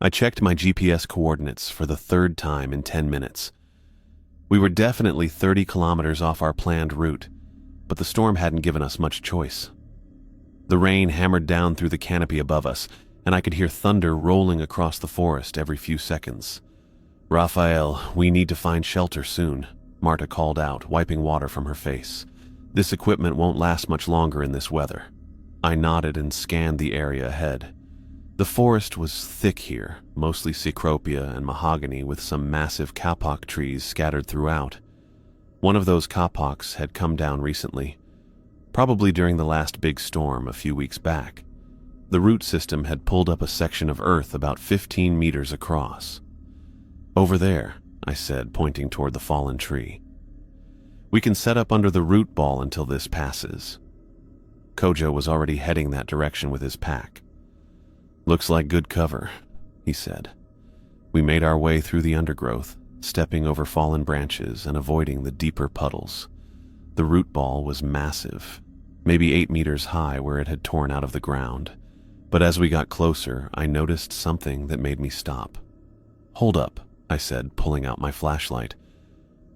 I checked my GPS coordinates for the third time in 10 minutes. We were definitely 30 kilometers off our planned route, but the storm hadn't given us much choice. The rain hammered down through the canopy above us, and I could hear thunder rolling across the forest every few seconds. "Raphael, we need to find shelter soon," Marta called out, wiping water from her face. "This equipment won't last much longer in this weather." I nodded and scanned the area ahead. The forest was thick here, mostly cecropia and mahogany with some massive kapok trees scattered throughout. One of those kapoks had come down recently, probably during the last big storm a few weeks back. The root system had pulled up a section of earth about 15 meters across. "Over there," I said, pointing toward the fallen tree. "We can set up under the root ball until this passes." Kojo was already heading that direction with his pack. "Looks like good cover," he said. We made our way through the undergrowth, stepping over fallen branches and avoiding the deeper puddles. The root ball was massive, maybe 8 meters high where it had torn out of the ground. But as we got closer, I noticed something that made me stop. "Hold up," I said, pulling out my flashlight.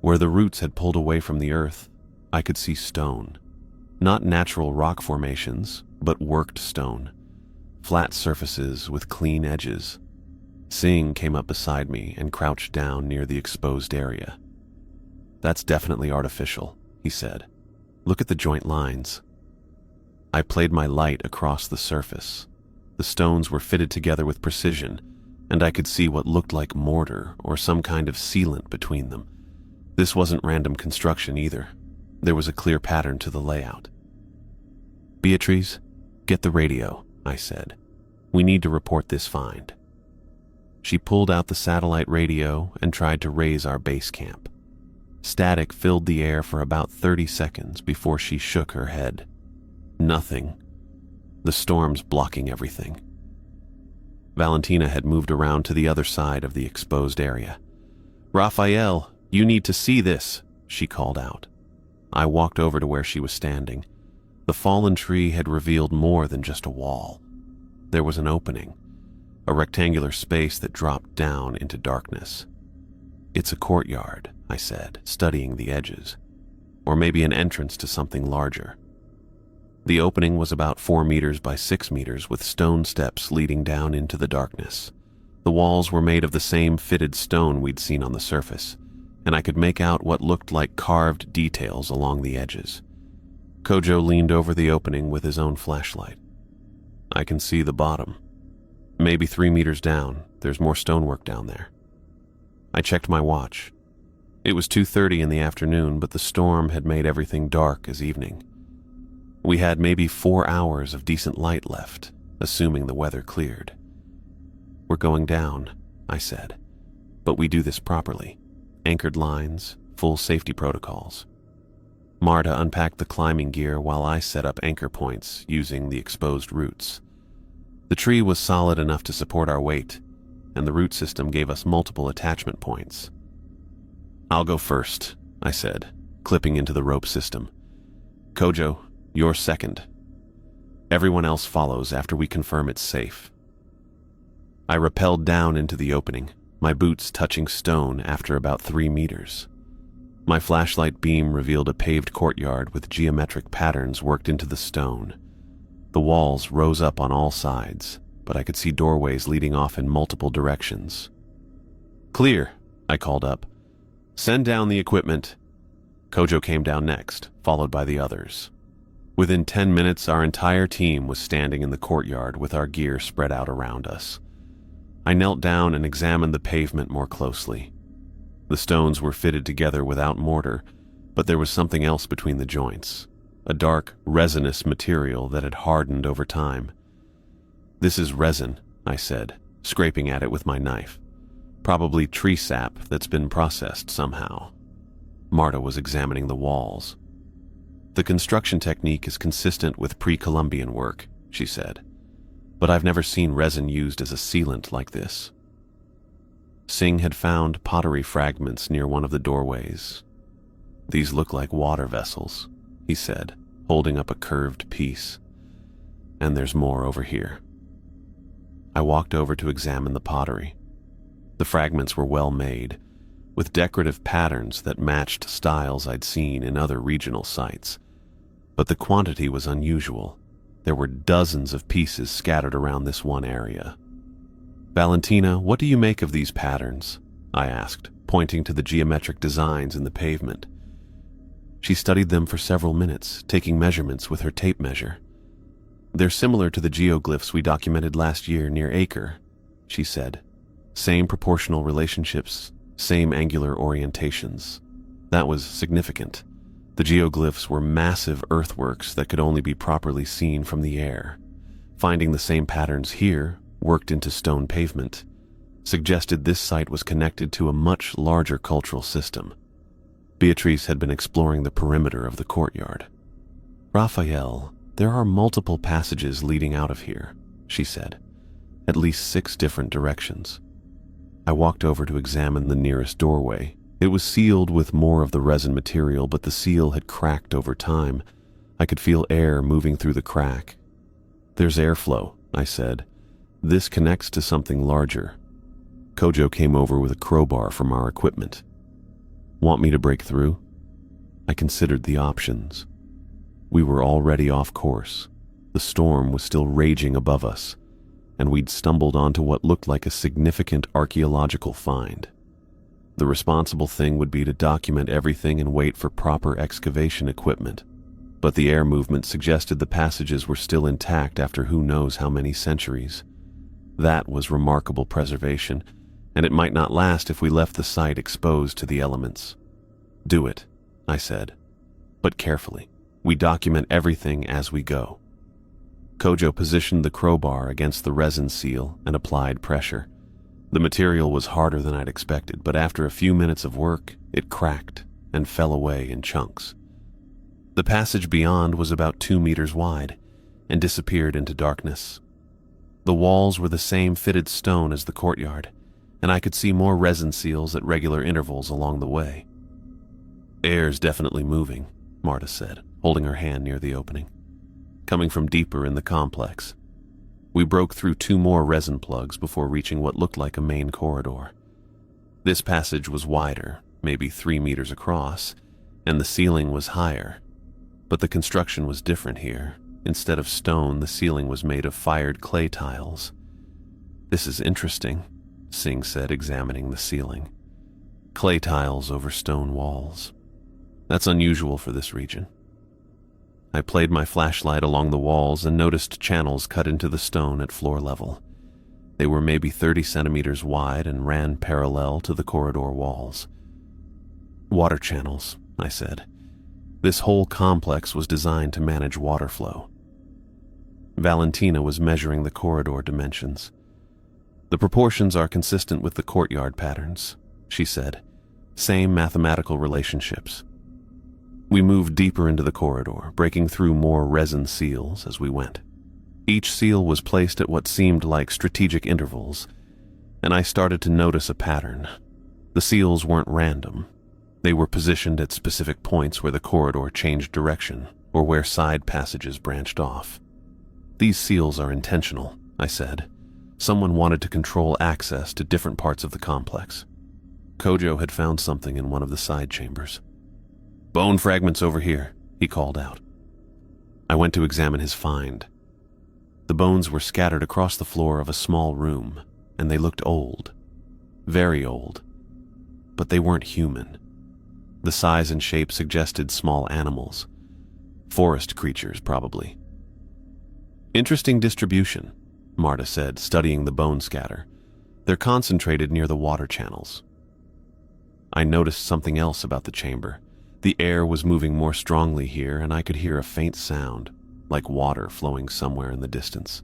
Where the roots had pulled away from the earth, I could see stone. Not natural rock formations, but worked stone. Flat surfaces with clean edges. Singh came up beside me and crouched down near the exposed area. "That's definitely artificial," he said. "Look at the joint lines." I played my light across the surface. The stones were fitted together with precision, and I could see what looked like mortar or some kind of sealant between them. This wasn't random construction either. There was a clear pattern to the layout. "Beatrice, get the radio," I said. "We need to report this find." She pulled out the satellite radio and tried to raise our base camp. Static filled the air for about 30 seconds before she shook her head. Nothing. The storm's blocking everything. Valentina had moved around to the other side of the exposed area. "Raphael, you need to see this," she called out. I walked over to where she was standing. The fallen tree had revealed more than just a wall. There was an opening, a rectangular space that dropped down into darkness. "It's a courtyard," I said, studying the edges. "Or maybe an entrance to something larger." The opening was about 4 meters by 6 meters with stone steps leading down into the darkness. The walls were made of the same fitted stone we'd seen on the surface, and I could make out what looked like carved details along the edges. Kojo leaned over the opening with his own flashlight. "I can see the bottom. Maybe 3 meters down, there's more stonework down there." I checked my watch. It was 2:30 in the afternoon, but the storm had made everything dark as evening. We had maybe 4 hours of decent light left, assuming the weather cleared. "We're going down," I said, "but we do this properly. Anchored lines, full safety protocols." Marta unpacked the climbing gear while I set up anchor points using the exposed roots. The tree was solid enough to support our weight, and the root system gave us multiple attachment points. "I'll go first," I said, clipping into the rope system. "Kojo, you're second. Everyone else follows after we confirm it's safe." I rappelled down into the opening, my boots touching stone after about 3 meters. My flashlight beam revealed a paved courtyard with geometric patterns worked into the stone. The walls rose up on all sides, but I could see doorways leading off in multiple directions. "Clear," I called up. "Send down the equipment." Kojo came down next, followed by the others. Within 10 minutes, our entire team was standing in the courtyard with our gear spread out around us. I knelt down and examined the pavement more closely. The stones were fitted together without mortar, but there was something else between the joints, a dark, resinous material that had hardened over time. "This is resin," I said, scraping at it with my knife. "Probably tree sap that's been processed somehow." Marta was examining the walls. "The construction technique is consistent with pre-Columbian work," she said, "but I've never seen resin used as a sealant like this." Singh had found pottery fragments near one of the doorways. "These look like water vessels," he said, holding up a curved piece. "And there's more over here." I walked over to examine the pottery. The fragments were well made, with decorative patterns that matched styles I'd seen in other regional sites. But the quantity was unusual. There were dozens of pieces scattered around this one area. "Valentina, what do you make of these patterns?" I asked, pointing to the geometric designs in the pavement. She studied them for several minutes, taking measurements with her tape measure. "They're similar to the geoglyphs we documented last year near Acre," she said. "Same proportional relationships, same angular orientations." That was significant. The geoglyphs were massive earthworks that could only be properly seen from the air. Finding the same patterns here, worked into stone pavement, suggested this site was connected to a much larger cultural system. Beatrice had been exploring the perimeter of the courtyard. "Raphael, there are multiple passages leading out of here," she said. "At least 6 different directions." I walked over to examine the nearest doorway. It was sealed with more of the resin material, but the seal had cracked over time. I could feel air moving through the crack. "There's airflow," I said. "This connects to something larger." Kojo came over with a crowbar from our equipment. "Want me to break through?" I considered the options. We were already off course. The storm was still raging above us, and we'd stumbled onto what looked like a significant archaeological find. The responsible thing would be to document everything and wait for proper excavation equipment. But the air movement suggested the passages were still intact after who knows how many centuries. That was remarkable preservation, and it might not last if we left the site exposed to the elements. "Do it," I said. "But carefully. We document everything as we go." Kojo positioned the crowbar against the resin seal and applied pressure. The material was harder than I'd expected, but after a few minutes of work, it cracked and fell away in chunks. The passage beyond was about 2 meters wide and disappeared into darkness. The walls were the same fitted stone as the courtyard, and I could see more resin seals at regular intervals along the way. "Air's definitely moving," Marta said, holding her hand near the opening. "Coming from deeper in the complex." We broke through 2 more resin plugs before reaching what looked like a main corridor. This passage was wider, maybe 3 meters across, and the ceiling was higher. But the construction was different here. Instead of stone, the ceiling was made of fired clay tiles. "This is interesting," Singh said, examining the ceiling. "Clay tiles over stone walls. That's unusual for this region." I played my flashlight along the walls and noticed channels cut into the stone at floor level. They were maybe 30 centimeters wide and ran parallel to the corridor walls. "Water channels," I said. "This whole complex was designed to manage water flow." Valentina was measuring the corridor dimensions. "The proportions are consistent with the courtyard patterns," she said. "Same mathematical relationships." We moved deeper into the corridor, breaking through more resin seals as we went. Each seal was placed at what seemed like strategic intervals, and I started to notice a pattern. The seals weren't random. They were positioned at specific points where the corridor changed direction or where side passages branched off. "These seals are intentional," I said. "Someone wanted to control access to different parts of the complex." Kojo had found something in one of the side chambers. "Bone fragments over here," he called out. I went to examine his find. The bones were scattered across the floor of a small room, and they looked old. Very old. But they weren't human. The size and shape suggested small animals. Forest creatures, probably. "Interesting distribution," Marta said, studying the bone scatter. "They're concentrated near the water channels." I noticed something else about the chamber. The air was moving more strongly here, and I could hear a faint sound, like water flowing somewhere in the distance.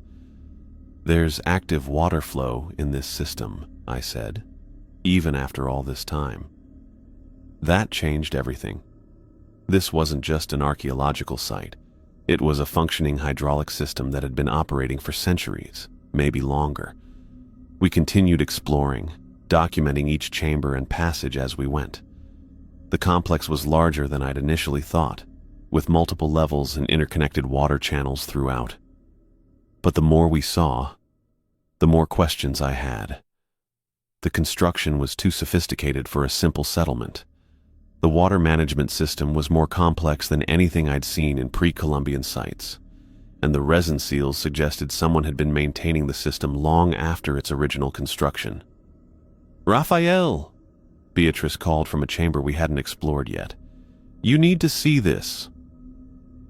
"There's active water flow in this system," I said, "even after all this time." That changed everything. This wasn't just an archaeological site. It was a functioning hydraulic system that had been operating for centuries, maybe longer. We continued exploring, documenting each chamber and passage as we went. The complex was larger than I'd initially thought, with multiple levels and interconnected water channels throughout. But the more we saw, the more questions I had. The construction was too sophisticated for a simple settlement. The water management system was more complex than anything I'd seen in pre-Columbian sites, and the resin seals suggested someone had been maintaining the system long after its original construction. "Raphael!" Beatrice called from a chamber we hadn't explored yet. "You need to see this."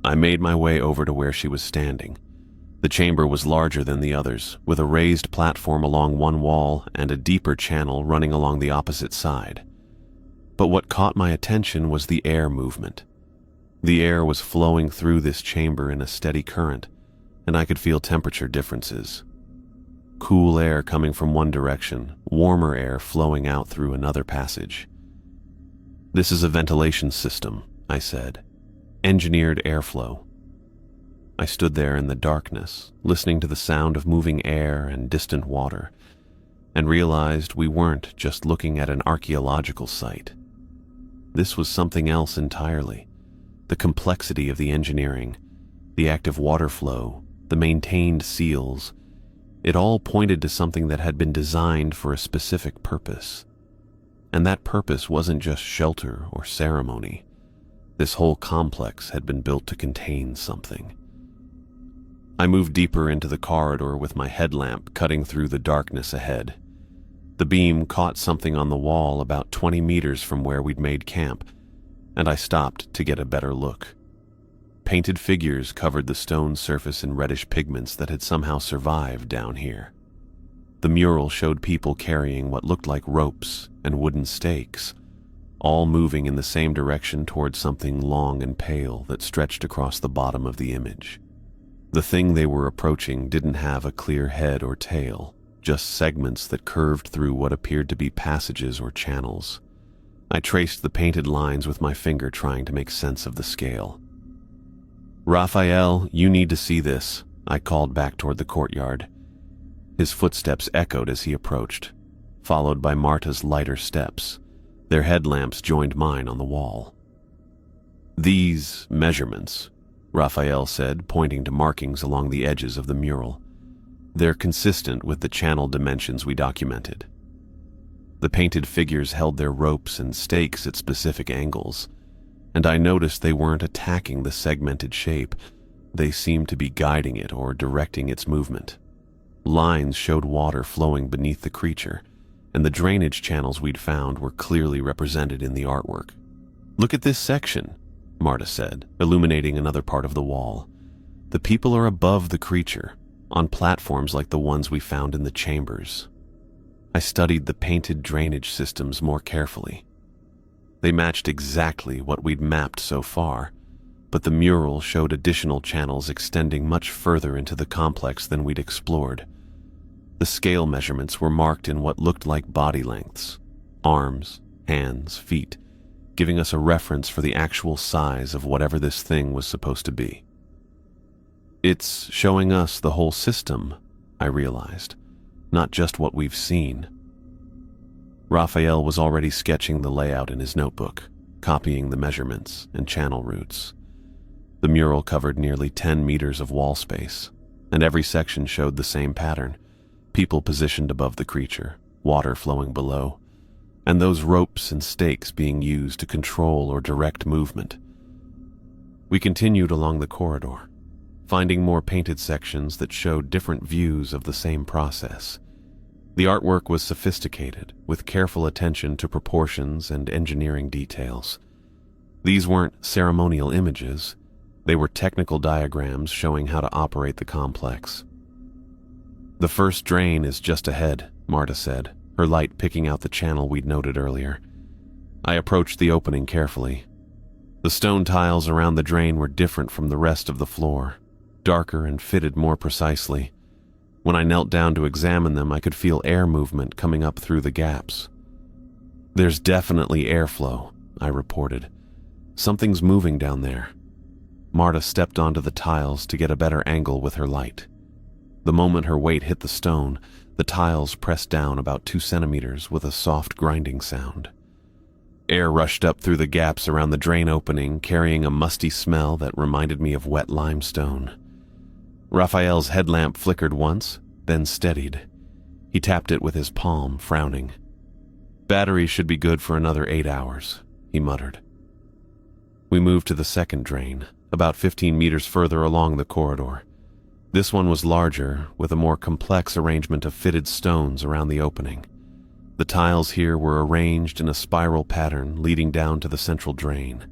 I made my way over to where she was standing. The chamber was larger than the others, with a raised platform along one wall and a deeper channel running along the opposite side. But what caught my attention was the air movement. The air was flowing through this chamber in a steady current, and I could feel temperature differences. Cool air coming from one direction, warmer air flowing out through another passage. "This is a ventilation system," I said. "Engineered airflow." I stood there in the darkness, listening to the sound of moving air and distant water, and realized we weren't just looking at an archaeological site. This was something else entirely. The complexity of the engineering, the active water flow, the maintained seals, it all pointed to something that had been designed for a specific purpose. And that purpose wasn't just shelter or ceremony. This whole complex had been built to contain something. I moved deeper into the corridor with my headlamp cutting through the darkness ahead. The beam caught something on the wall about 20 meters from where we'd made camp, and I stopped to get a better look. Painted figures covered the stone surface in reddish pigments that had somehow survived down here. The mural showed people carrying what looked like ropes and wooden stakes, all moving in the same direction towards something long and pale that stretched across the bottom of the image. The thing they were approaching didn't have a clear head or tail, just segments that curved through what appeared to be passages or channels. I traced the painted lines with my finger, trying to make sense of the scale. "Raphael, you need to see this," I called back toward the courtyard. His footsteps echoed as he approached, followed by Marta's lighter steps. Their headlamps joined mine on the wall. "These measurements," Raphael said, pointing to markings along the edges of the mural. "They're consistent with the channel dimensions we documented." The painted figures held their ropes and stakes at specific angles, and I noticed they weren't attacking the segmented shape. They seemed to be guiding it or directing its movement. Lines showed water flowing beneath the creature, and the drainage channels we'd found were clearly represented in the artwork. "Look at this section," Marta said, illuminating another part of the wall. "The people are above the creature, on platforms like the ones we found in the chambers." I studied the painted drainage systems more carefully. They matched exactly what we'd mapped so far, but the mural showed additional channels extending much further into the complex than we'd explored. The scale measurements were marked in what looked like body lengths, arms, hands, feet, giving us a reference for the actual size of whatever this thing was supposed to be. "It's showing us the whole system," I realized, "not just what we've seen." Raphael was already sketching the layout in his notebook, copying the measurements and channel routes. The mural covered nearly 10 meters of wall space, and every section showed the same pattern: people positioned above the creature, water flowing below, and those ropes and stakes being used to control or direct movement. We continued along the corridor, finding more painted sections that showed different views of the same process. The artwork was sophisticated, with careful attention to proportions and engineering details. These weren't ceremonial images. They were technical diagrams showing how to operate the complex. "The first drain is just ahead," Marta said, her light picking out the channel we'd noted earlier. I approached the opening carefully. The stone tiles around the drain were different from the rest of the floor, darker and fitted more precisely. When I knelt down to examine them, I could feel air movement coming up through the gaps. "There's definitely airflow," I reported. "Something's moving down there." Marta stepped onto the tiles to get a better angle with her light. The moment her weight hit the stone, the tiles pressed down about 2 centimeters with a soft grinding sound. Air rushed up through the gaps around the drain opening, carrying a musty smell that reminded me of wet limestone. Raphael's headlamp flickered once, then steadied. He tapped it with his palm, frowning. "Battery should be good for another 8 hours," he muttered. We moved to the second drain, about 15 meters further along the corridor. This one was larger, with a more complex arrangement of fitted stones around the opening. The tiles here were arranged in a spiral pattern leading down to the central drain.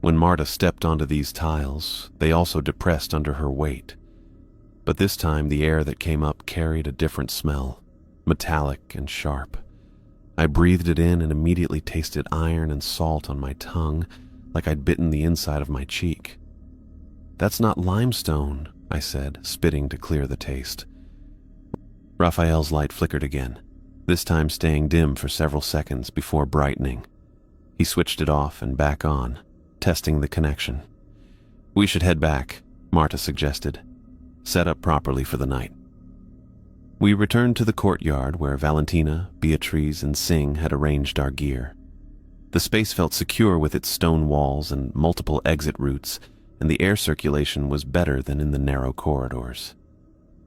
When Marta stepped onto these tiles, they also depressed under her weight. But this time the air that came up carried a different smell, metallic and sharp. I breathed it in and immediately tasted iron and salt on my tongue, like I'd bitten the inside of my cheek. "That's not limestone," I said, spitting to clear the taste. Raphael's light flickered again, this time staying dim for several seconds before brightening. He switched it off and back on, testing the connection. "We should head back," Marta suggested. "Set up properly for the night." We returned to the courtyard where Valentina, Beatriz, and Singh had arranged our gear. The space felt secure with its stone walls and multiple exit routes, and the air circulation was better than in the narrow corridors.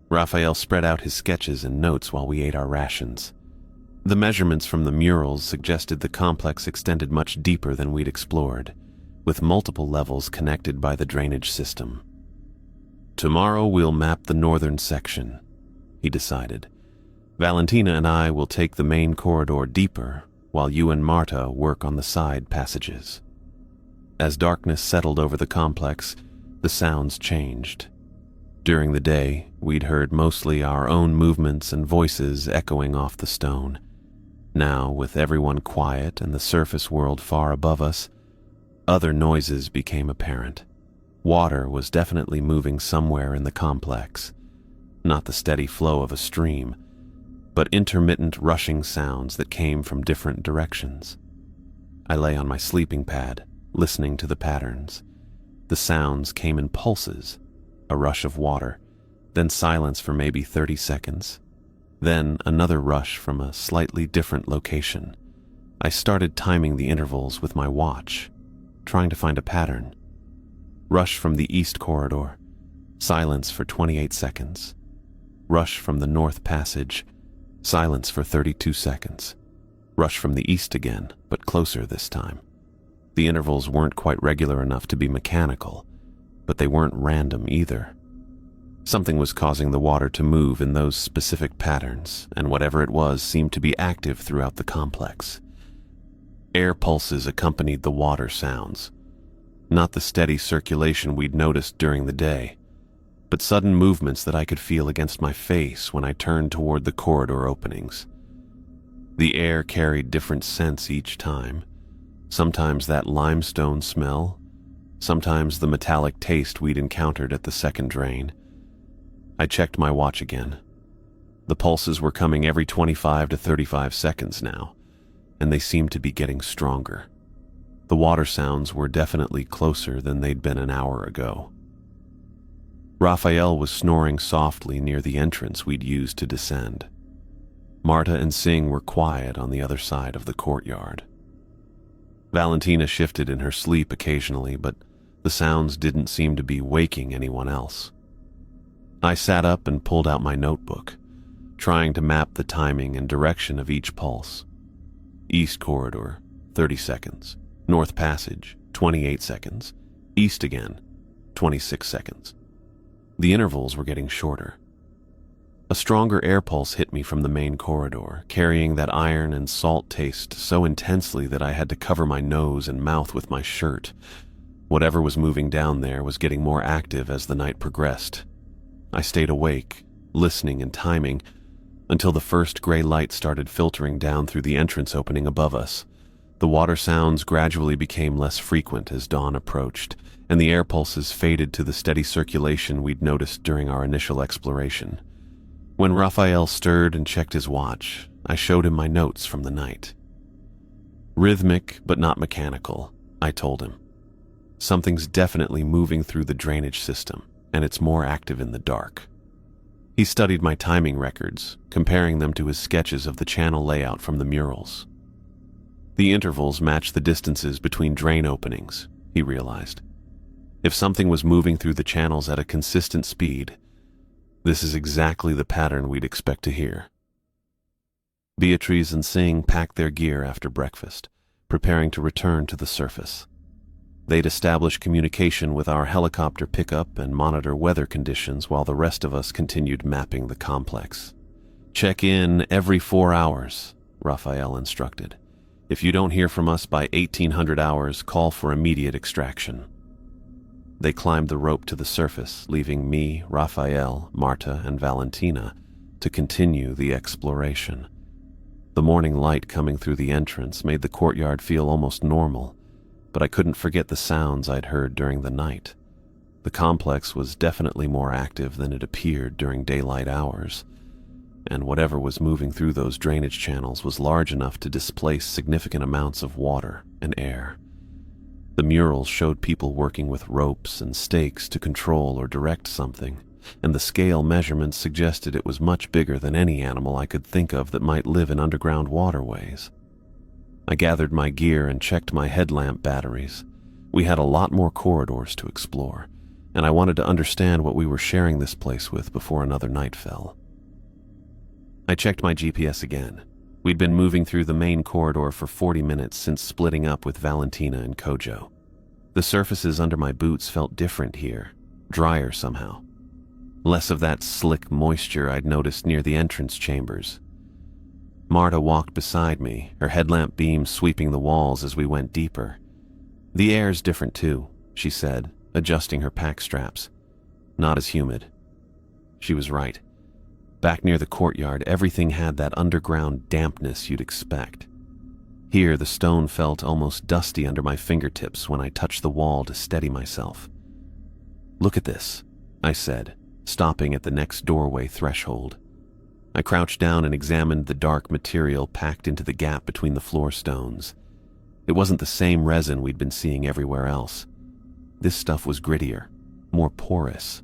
Raphael spread out his sketches and notes while we ate our rations. The measurements from the murals suggested the complex extended much deeper than we'd explored, with multiple levels connected by the drainage system. "Tomorrow we'll map the northern section," he decided. "Valentina and I will take the main corridor deeper, while you and Marta work on the side passages." As darkness settled over the complex, the sounds changed. During the day, we'd heard mostly our own movements and voices echoing off the stone. Now, with everyone quiet and the surface world far above us, other noises became apparent. Water was definitely moving somewhere in the complex. Not the steady flow of a stream, but intermittent rushing sounds that came from different directions. I lay on my sleeping pad, listening to the patterns. The sounds came in pulses, a rush of water, then silence for maybe 30 seconds, then another rush from a slightly different location. I started timing the intervals with my watch, trying to find a pattern. Rush from the east corridor, silence for 28 seconds. Rush from the north passage, silence for 32 seconds. Rush from the east again, but closer this time. The intervals weren't quite regular enough to be mechanical, but they weren't random either. Something was causing the water to move in those specific patterns, and whatever it was seemed to be active throughout the complex. Air pulses accompanied the water sounds. Not the steady circulation we'd noticed during the day, but sudden movements that I could feel against my face when I turned toward the corridor openings. The air carried different scents each time, sometimes that limestone smell, sometimes the metallic taste we'd encountered at the second drain. I checked my watch again. The pulses were coming every 25 to 35 seconds now, and they seemed to be getting stronger. The water sounds were definitely closer than they'd been an hour ago. Raphael was snoring softly near the entrance we'd used to descend. Marta and Singh were quiet on the other side of the courtyard. Valentina shifted in her sleep occasionally, but the sounds didn't seem to be waking anyone else. I sat up and pulled out my notebook, trying to map the timing and direction of each pulse. East corridor, 30 seconds. North passage, 28 seconds. East again, 26 seconds. The intervals were getting shorter. A stronger air pulse hit me from the main corridor, carrying that iron and salt taste so intensely that I had to cover my nose and mouth with my shirt. Whatever was moving down there was getting more active as the night progressed. I stayed awake, listening and timing, until the first gray light started filtering down through the entrance opening above us. The water sounds gradually became less frequent as dawn approached, and the air pulses faded to the steady circulation we'd noticed during our initial exploration. When Raphael stirred and checked his watch, I showed him my notes from the night. "Rhythmic, but not mechanical," I told him. "Something's definitely moving through the drainage system, and it's more active in the dark." He studied my timing records, comparing them to his sketches of the channel layout from the murals. The intervals matched the distances between drain openings, he realized. If something was moving through the channels at a consistent speed, this is exactly the pattern we'd expect to hear. Beatrice and Singh packed their gear after breakfast, preparing to return to the surface. They'd establish communication with our helicopter pickup and monitor weather conditions while the rest of us continued mapping the complex. "Check in every 4 hours," Raphael instructed. "If you don't hear from us by 1800 hours, call for immediate extraction." They climbed the rope to the surface, leaving me, Raphael, Marta, and Valentina to continue the exploration. The morning light coming through the entrance made the courtyard feel almost normal, but I couldn't forget the sounds I'd heard during the night. The complex was definitely more active than it appeared during daylight hours, and whatever was moving through those drainage channels was large enough to displace significant amounts of water and air. The murals showed people working with ropes and stakes to control or direct something, and the scale measurements suggested it was much bigger than any animal I could think of that might live in underground waterways. I gathered my gear and checked my headlamp batteries. We had a lot more corridors to explore, and I wanted to understand what we were sharing this place with before another night fell. I checked my GPS again. We'd been moving through the main corridor for 40 minutes since splitting up with Valentina and Kojo. The surfaces under my boots felt different here, drier somehow. Less of that slick moisture I'd noticed near the entrance chambers. Marta walked beside me, her headlamp beam sweeping the walls as we went deeper. "The air's different too," she said, adjusting her pack straps. "Not as humid." She was right. Back near the courtyard, everything had that underground dampness you'd expect. Here, the stone felt almost dusty under my fingertips when I touched the wall to steady myself. "Look at this," I said, stopping at the next doorway threshold. I crouched down and examined the dark material packed into the gap between the floor stones. It wasn't the same resin we'd been seeing everywhere else. This stuff was grittier, more porous.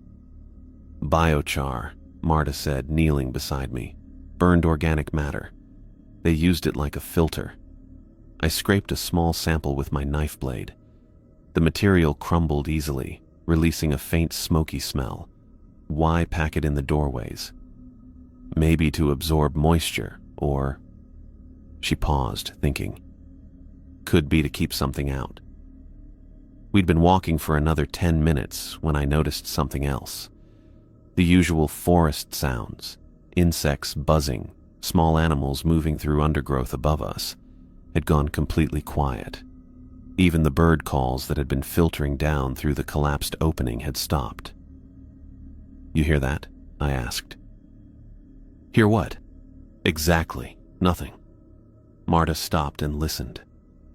"Biochar," Marta said, kneeling beside me. "Burned organic matter. They used it like a filter." I scraped a small sample with my knife blade. The material crumbled easily, releasing a faint smoky smell. Why pack it in the doorways? Maybe to absorb moisture, or... She paused, thinking. Could be to keep something out. We'd been walking for another 10 minutes when I noticed something else. The usual forest sounds, insects buzzing, small animals moving through undergrowth above us, had gone completely quiet. Even the bird calls that had been filtering down through the collapsed opening had stopped. "You hear that?" I asked. "Hear what?" "Exactly. Nothing." Marta stopped and listened.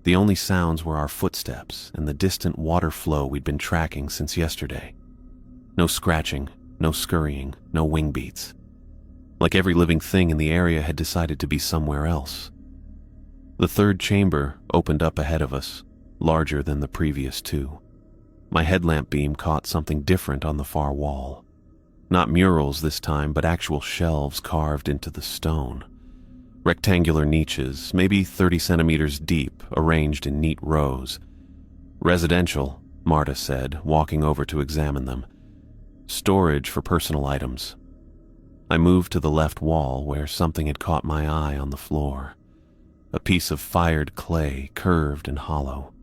The only sounds were our footsteps and the distant water flow we'd been tracking since yesterday. No scratching, no scurrying, no wing beats. Like every living thing in the area had decided to be somewhere else. The third chamber opened up ahead of us, larger than the previous two. My headlamp beam caught something different on the far wall. Not murals this time, but actual shelves carved into the stone. Rectangular niches, maybe 30 centimeters deep, arranged in neat rows. "Residential," Marta said, walking over to examine them. "Storage for personal items." I moved to the left wall where something had caught my eye on the floor. A piece of fired clay, curved and hollow.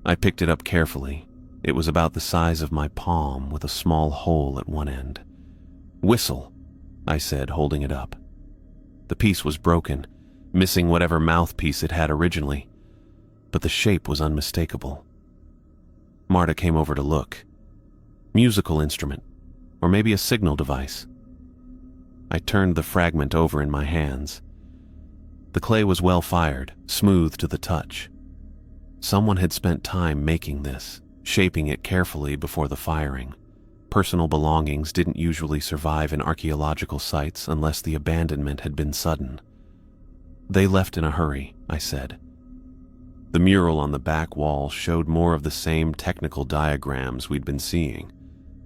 I picked it up carefully. It was about the size of my palm with a small hole at one end. "Whistle," I said, holding it up. The piece was broken, missing whatever mouthpiece it had originally, but the shape was unmistakable. Marta came over to look. Musical instrument, or maybe a signal device. I turned the fragment over in my hands. The clay was well fired, smooth to the touch. Someone had spent time making this, shaping it carefully before the firing. Personal belongings didn't usually survive in archaeological sites unless the abandonment had been sudden. "They left in a hurry," I said. The mural on the back wall showed more of the same technical diagrams we'd been seeing,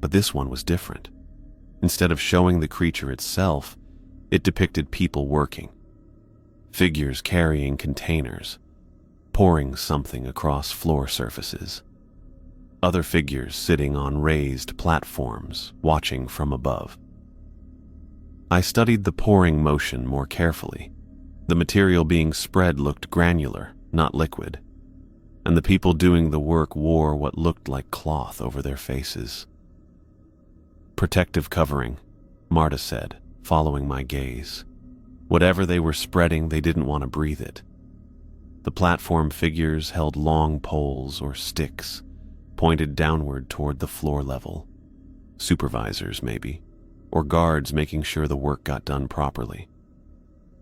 but this one was different. Instead of showing the creature itself, it depicted people working. Figures carrying containers, pouring something across floor surfaces. Other figures sitting on raised platforms, watching from above. I studied the pouring motion more carefully. The material being spread looked granular, not liquid, and the people doing the work wore what looked like cloth over their faces. "Protective covering," Marta said, following my gaze. Whatever they were spreading, they didn't want to breathe it. The platform figures held long poles or sticks, pointed downward toward the floor level. Supervisors, maybe, or guards making sure the work got done properly.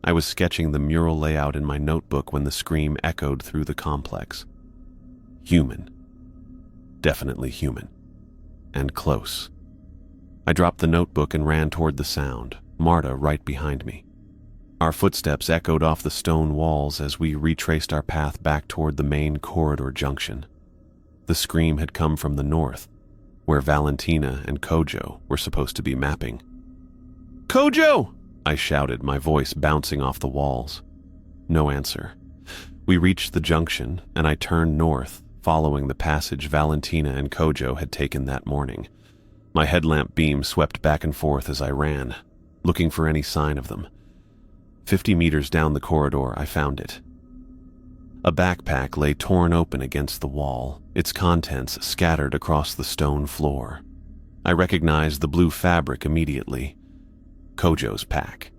I was sketching the mural layout in my notebook when the scream echoed through the complex. Human. Definitely human. And close. I dropped the notebook and ran toward the sound, Marta right behind me. Our footsteps echoed off the stone walls as we retraced our path back toward the main corridor junction. The scream had come from the north, where Valentina and Kojo were supposed to be mapping. "Kojo!" I shouted, my voice bouncing off the walls. No answer. We reached the junction, and I turned north, following the passage Valentina and Kojo had taken that morning. My headlamp beam swept back and forth as I ran, looking for any sign of them. 50 meters down the corridor, I found it. A backpack lay torn open against the wall, its contents scattered across the stone floor. I recognized the blue fabric immediately. Kojo's pack.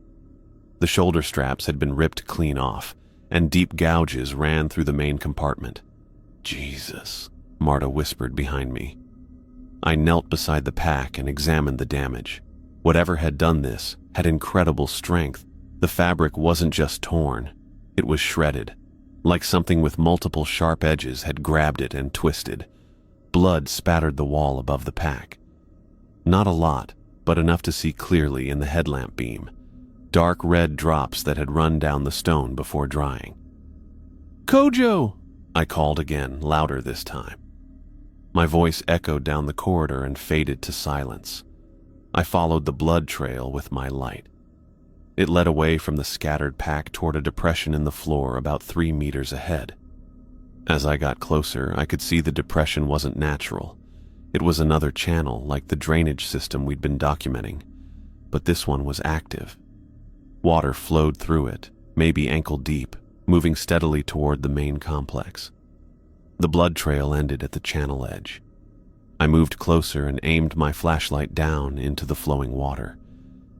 The shoulder straps had been ripped clean off, and deep gouges ran through the main compartment. "Jesus," Marta whispered behind me. I knelt beside the pack and examined the damage. Whatever had done this had incredible strength. The fabric wasn't just torn, it was shredded, like something with multiple sharp edges had grabbed it and twisted. Blood spattered the wall above the pack. Not a lot, but enough to see clearly in the headlamp beam. Dark red drops that had run down the stone before drying. "Kojo!" I called again, louder this time. My voice echoed down the corridor and faded to silence. I followed the blood trail with my light. It led away from the scattered pack toward a depression in the floor about 3 meters ahead. As I got closer, I could see the depression wasn't natural. It was another channel, like the drainage system we'd been documenting, but this one was active. Water flowed through it, maybe ankle deep, moving steadily toward the main complex. The blood trail ended at the channel edge. I moved closer and aimed my flashlight down into the flowing water.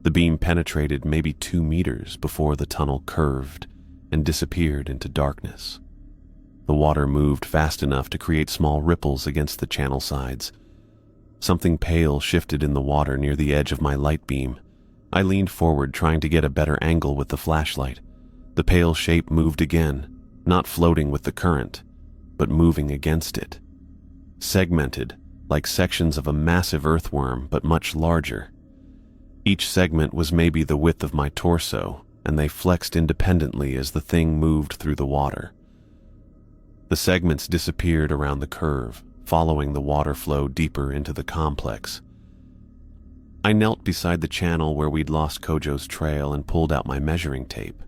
The beam penetrated maybe 2 meters before the tunnel curved and disappeared into darkness. The water moved fast enough to create small ripples against the channel sides. Something pale shifted in the water near the edge of my light beam. I leaned forward, trying to get a better angle with the flashlight. The pale shape moved again, not floating with the current, but moving against it. Segmented, like sections of a massive earthworm, but much larger. Each segment was maybe the width of my torso, and they flexed independently as the thing moved through the water. The segments disappeared around the curve, following the water flow deeper into the complex. I knelt beside the channel where we'd lost Kojo's trail and pulled out my measuring tape.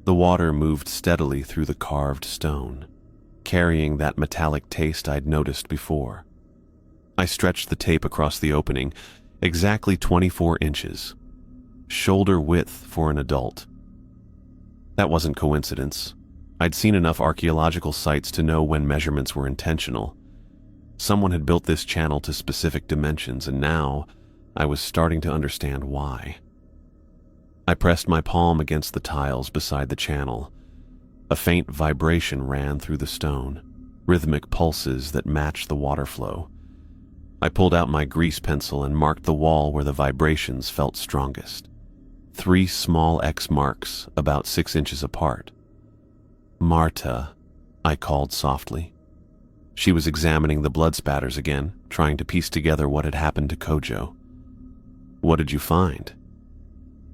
The water moved steadily through the carved stone, carrying that metallic taste I'd noticed before. I stretched the tape across the opening, exactly 24 inches, shoulder width for an adult. That wasn't coincidence. I'd seen enough archaeological sites to know when measurements were intentional. Someone had built this channel to specific dimensions, and now I was starting to understand why. I pressed my palm against the tiles beside the channel. A faint vibration ran through the stone, rhythmic pulses that matched the water flow. I pulled out my grease pencil and marked the wall where the vibrations felt strongest. 3 small X marks, about 6 inches apart. "Marta," I called softly. She was examining the blood spatters again, trying to piece together what had happened to Kojo. "What did you find?"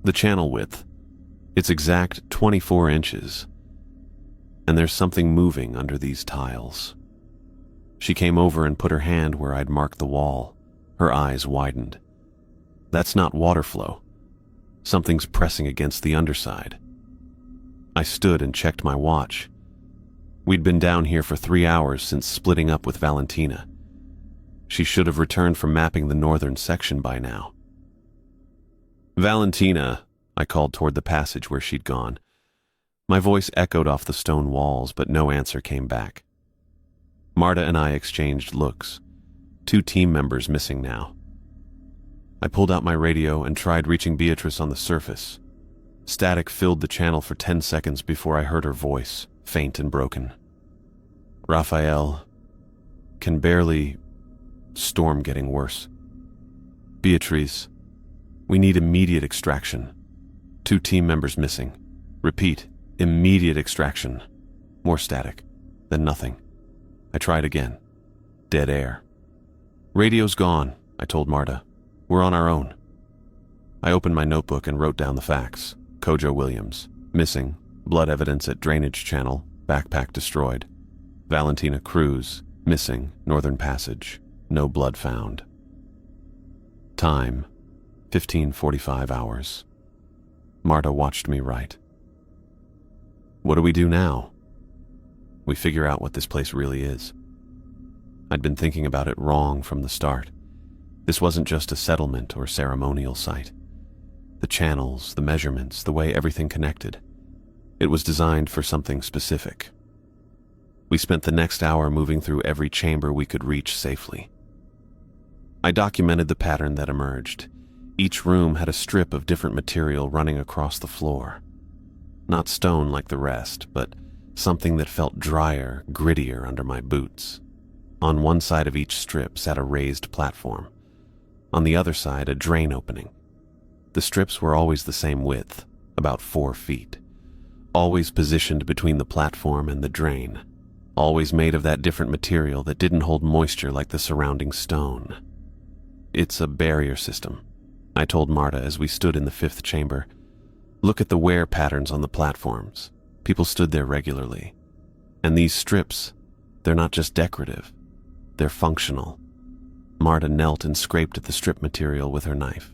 "The channel width. It's exact 24 inches. And there's something moving under these tiles." She came over and put her hand where I'd marked the wall. Her eyes widened. "That's not water flow. Something's pressing against the underside." I stood and checked my watch. We'd been down here for 3 hours since splitting up with Valentina. She should have returned from mapping the northern section by now. "Valentina," I called toward the passage where she'd gone. My voice echoed off the stone walls, but no answer came back. Marta and I exchanged looks. 2 team members missing now. I pulled out my radio and tried reaching Beatrice on the surface. Static filled the channel for 10 seconds before I heard her voice, faint and broken. Raphael, can barely. Storm getting worse. Beatrice, we need immediate extraction. 2 team members missing. Repeat, immediate extraction. More static. Then nothing. I tried again. Dead air. Radio's gone, I told Marta. We're on our own. I opened my notebook and wrote down the facts. Kojo Williams, missing. Blood evidence at drainage channel. Backpack destroyed. Valentina Cruz, missing. Northern Passage. No blood found. Time, 15:45 hours. Marta watched me write. What do we do now? We figure out what this place really is. I'd been thinking about it wrong from the start. This wasn't just a settlement or ceremonial site. The channels, the measurements, the way everything connected. It was designed for something specific. We spent the next hour moving through every chamber we could reach safely. I documented the pattern that emerged. Each room had a strip of different material running across the floor. Not stone like the rest, but something that felt drier, grittier under my boots. On one side of each strip sat a raised platform. On the other side, a drain opening. The strips were always the same width, about 4 feet. Always positioned between the platform and the drain. Always made of that different material that didn't hold moisture like the surrounding stone. It's a barrier system, I told Marta as we stood in the 5th chamber. Look at the wear patterns on the platforms. People stood there regularly. And these strips, they're not just decorative. They're functional. Marta knelt and scraped at the strip material with her knife.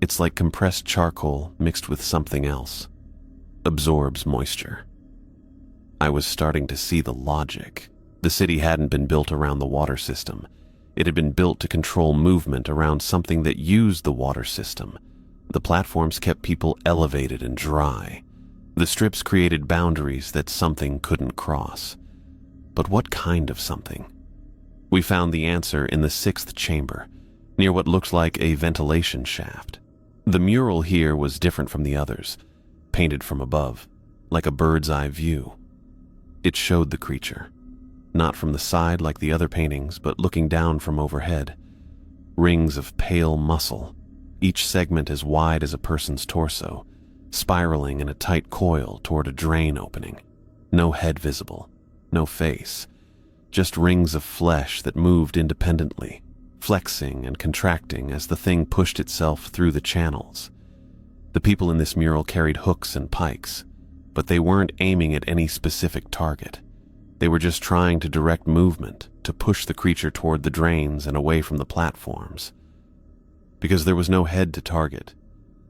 It's like compressed charcoal mixed with something else. Absorbs moisture. I was starting to see the logic. The city hadn't been built around the water system. It had been built to control movement around something that used the water system. The platforms kept people elevated and dry. The strips created boundaries that something couldn't cross. But what kind of something? We found the answer in the 6th chamber, near what looked like a ventilation shaft. The mural here was different from the others, painted from above, like a bird's eye view. It showed the creature. Not from the side like the other paintings, but looking down from overhead. Rings of pale muscle, each segment as wide as a person's torso, spiraling in a tight coil toward a drain opening. No head visible, no face, just rings of flesh that moved independently, flexing and contracting as the thing pushed itself through the channels. The people in this mural carried hooks and pikes, but they weren't aiming at any specific target. They were just trying to direct movement, to push the creature toward the drains and away from the platforms. Because there was no head to target,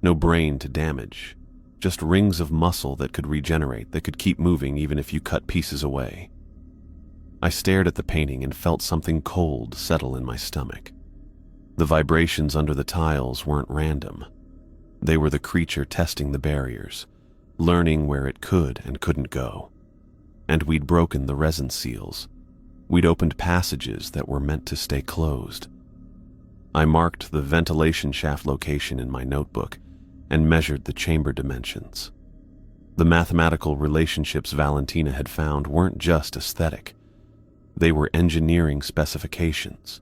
no brain to damage, just rings of muscle that could regenerate, that could keep moving even if you cut pieces away. I stared at the painting and felt something cold settle in my stomach. The vibrations under the tiles weren't random. They were the creature testing the barriers, learning where it could and couldn't go. And we'd broken the resin seals. We'd opened passages that were meant to stay closed. I marked the ventilation shaft location in my notebook and measured the chamber dimensions. The mathematical relationships Valentina had found weren't just aesthetic. They were engineering specifications.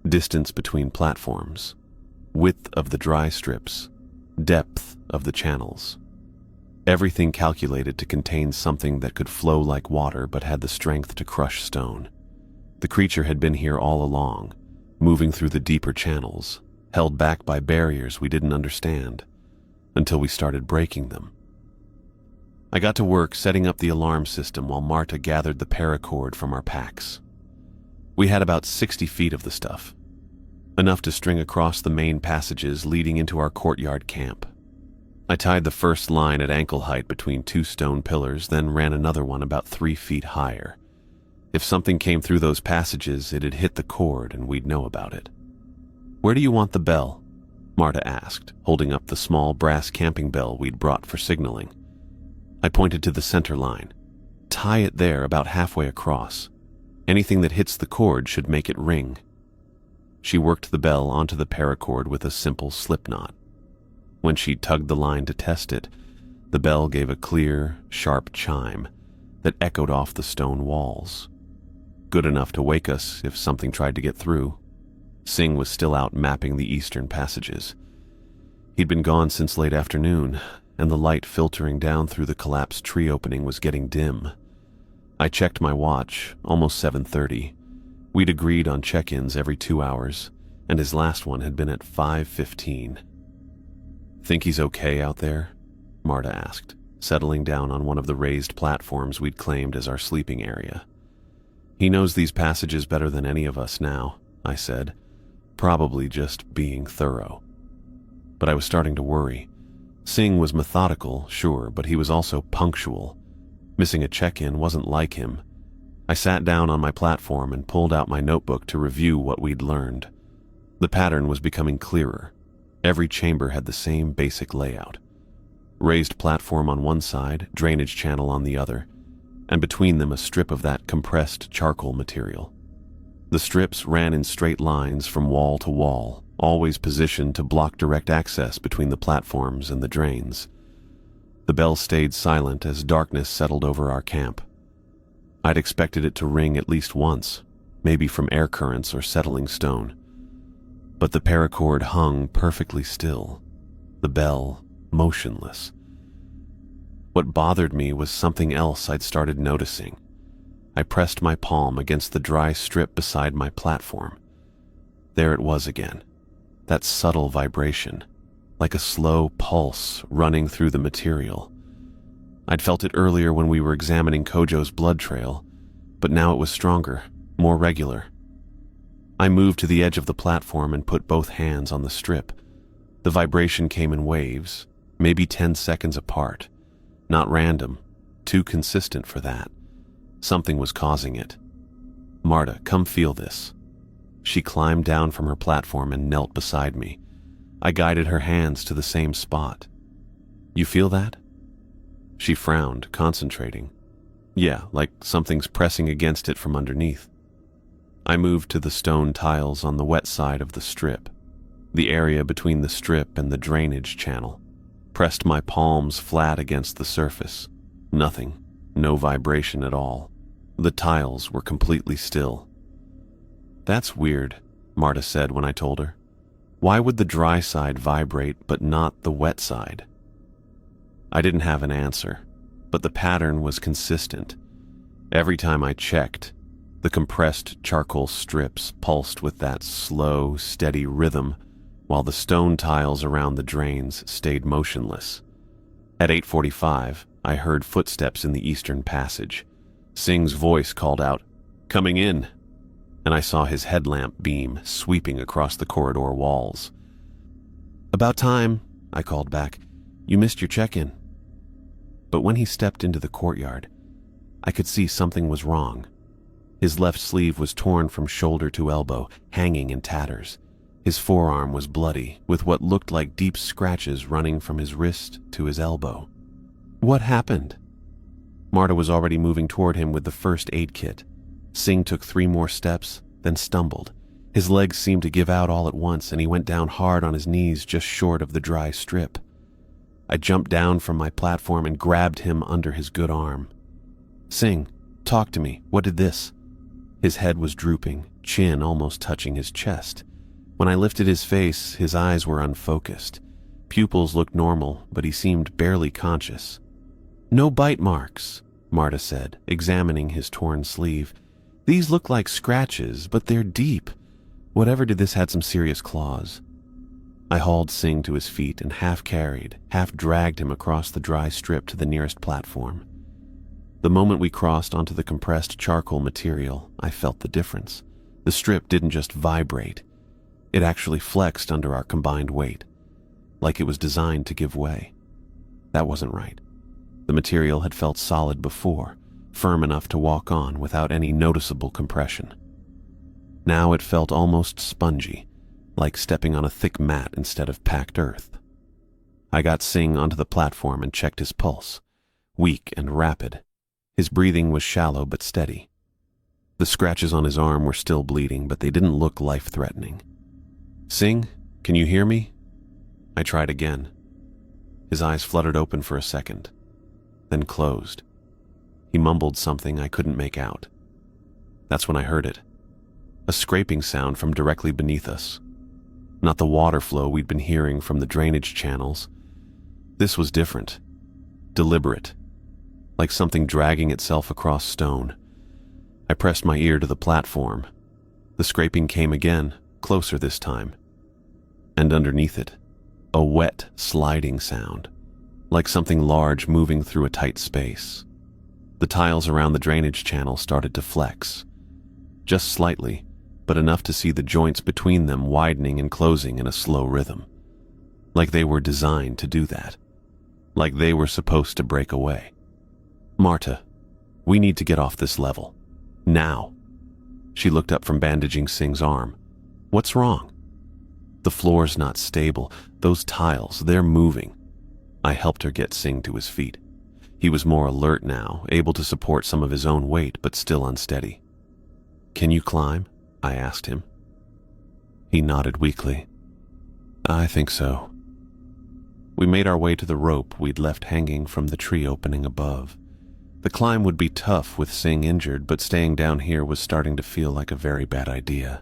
Distance between platforms, width of the dry strips, depth of the channels. Everything calculated to contain something that could flow like water but had the strength to crush stone. The creature had been here all along, moving through the deeper channels, held back by barriers we didn't understand, until we started breaking them. I got to work setting up the alarm system while Marta gathered the paracord from our packs. We had about 60 feet of the stuff, enough to string across the main passages leading into our courtyard camp. I tied the first line at ankle height between 2 stone pillars, then ran another one about 3 feet higher. If something came through those passages, it'd hit the cord and we'd know about it. "Where do you want the bell?" Marta asked, holding up the small brass camping bell we'd brought for signaling. I pointed to the center line. Tie it there about halfway across. Anything that hits the cord should make it ring. She worked the bell onto the paracord with a simple slip knot. When she tugged the line to test it, the bell gave a clear, sharp chime that echoed off the stone walls. Good enough to wake us if something tried to get through. Singh was still out mapping the eastern passages. He'd been gone since late afternoon, and the light filtering down through the collapsed tree opening was getting dim. I checked my watch, almost 7:30. We'd agreed on check-ins every 2 hours, and his last one had been at 5:15. "Think he's okay out there?" Marta asked, settling down on one of the raised platforms we'd claimed as our sleeping area. "He knows these passages better than any of us now," I said, probably just being thorough. But I was starting to worry. Singh was methodical, sure, but he was also punctual. Missing a check-in wasn't like him. I sat down on my platform and pulled out my notebook to review what we'd learned. The pattern was becoming clearer. Every chamber had the same basic layout. Raised platform on one side, drainage channel on the other, and between them a strip of that compressed charcoal material. The strips ran in straight lines from wall to wall, always positioned to block direct access between the platforms and the drains. The bell stayed silent as darkness settled over our camp. I'd expected it to ring at least once, maybe from air currents or settling stone. But the paracord hung perfectly still, the bell motionless. What bothered me was something else I'd started noticing. I pressed my palm against the dry strip beside my platform. There it was again, that subtle vibration, like a slow pulse running through the material. I'd felt it earlier when we were examining Kojo's blood trail, but now it was stronger, more regular. I moved to the edge of the platform and put both hands on the strip. The vibration came in waves, maybe 10 seconds apart. Not random, too consistent for that. Something was causing it. "Marta, come feel this." She climbed down from her platform and knelt beside me. I guided her hands to the same spot. "You feel that?" She frowned, concentrating. "Yeah, like something's pressing against it from underneath." I moved to the stone tiles on the wet side of the strip, the area between the strip and the drainage channel. Pressed my palms flat against the surface. Nothing, no vibration at all. The tiles were completely still. "That's weird," Marta said when I told her. "Why would the dry side vibrate but not the wet side?" I didn't have an answer, but the pattern was consistent. Every time I checked, the compressed charcoal strips pulsed with that slow, steady rhythm, while the stone tiles around the drains stayed motionless. At 8:45, I heard footsteps in the eastern passage. Singh's voice called out, "Coming in," and I saw his headlamp beam sweeping across the corridor walls. "About time," I called back. "You missed your check-in." But when he stepped into the courtyard, I could see something was wrong. His left sleeve was torn from shoulder to elbow, hanging in tatters. His forearm was bloody, with what looked like deep scratches running from his wrist to his elbow. "What happened?" Marta was already moving toward him with the first aid kit. Singh took 3 more steps, then stumbled. His legs seemed to give out all at once, and he went down hard on his knees just short of the dry strip. I jumped down from my platform and grabbed him under his good arm. "Singh, talk to me. What did this?" His head was drooping, chin almost touching his chest. When I lifted his face, his eyes were unfocused. Pupils looked normal, but he seemed barely conscious. "No bite marks," Marta said, examining his torn sleeve. "These look like scratches, but they're deep. Whatever did this had some serious claws." I hauled Singh to his feet and half-carried, half-dragged him across the dry strip to the nearest platform. The moment we crossed onto the compressed charcoal material, I felt the difference. The strip didn't just vibrate. It actually flexed under our combined weight, like it was designed to give way. That wasn't right. The material had felt solid before, firm enough to walk on without any noticeable compression. Now it felt almost spongy, like stepping on a thick mat instead of packed earth. I got Singh onto the platform and checked his pulse. weak and rapid. His breathing was shallow but steady. The scratches on his arm were still bleeding, but they didn't look life-threatening. "Sing, can you hear me?" I tried again. His eyes fluttered open for a second, then closed. He mumbled something I couldn't make out. That's when I heard it. A scraping sound from directly beneath us. Not the water flow we'd been hearing from the drainage channels. This was different. Deliberate. Like something dragging itself across stone. I pressed my ear to the platform. The scraping came again, closer this time. And underneath it, a wet, sliding sound, like something large moving through a tight space. The tiles around the drainage channel started to flex. Just slightly, but enough to see the joints between them widening and closing in a slow rhythm. Like they were designed to do that. Like they were supposed to break away. "Marta, we need to get off this level. Now." She looked up from bandaging Sing's arm. "What's wrong?" "The floor's not stable. Those tiles, they're moving." I helped her get Sing to his feet. He was more alert now, able to support some of his own weight, but still unsteady. "Can you climb?" I asked him. He nodded weakly. "I think so." We made our way to the rope we'd left hanging from the tree opening above. The climb would be tough with Sing injured, but staying down here was starting to feel like a very bad idea.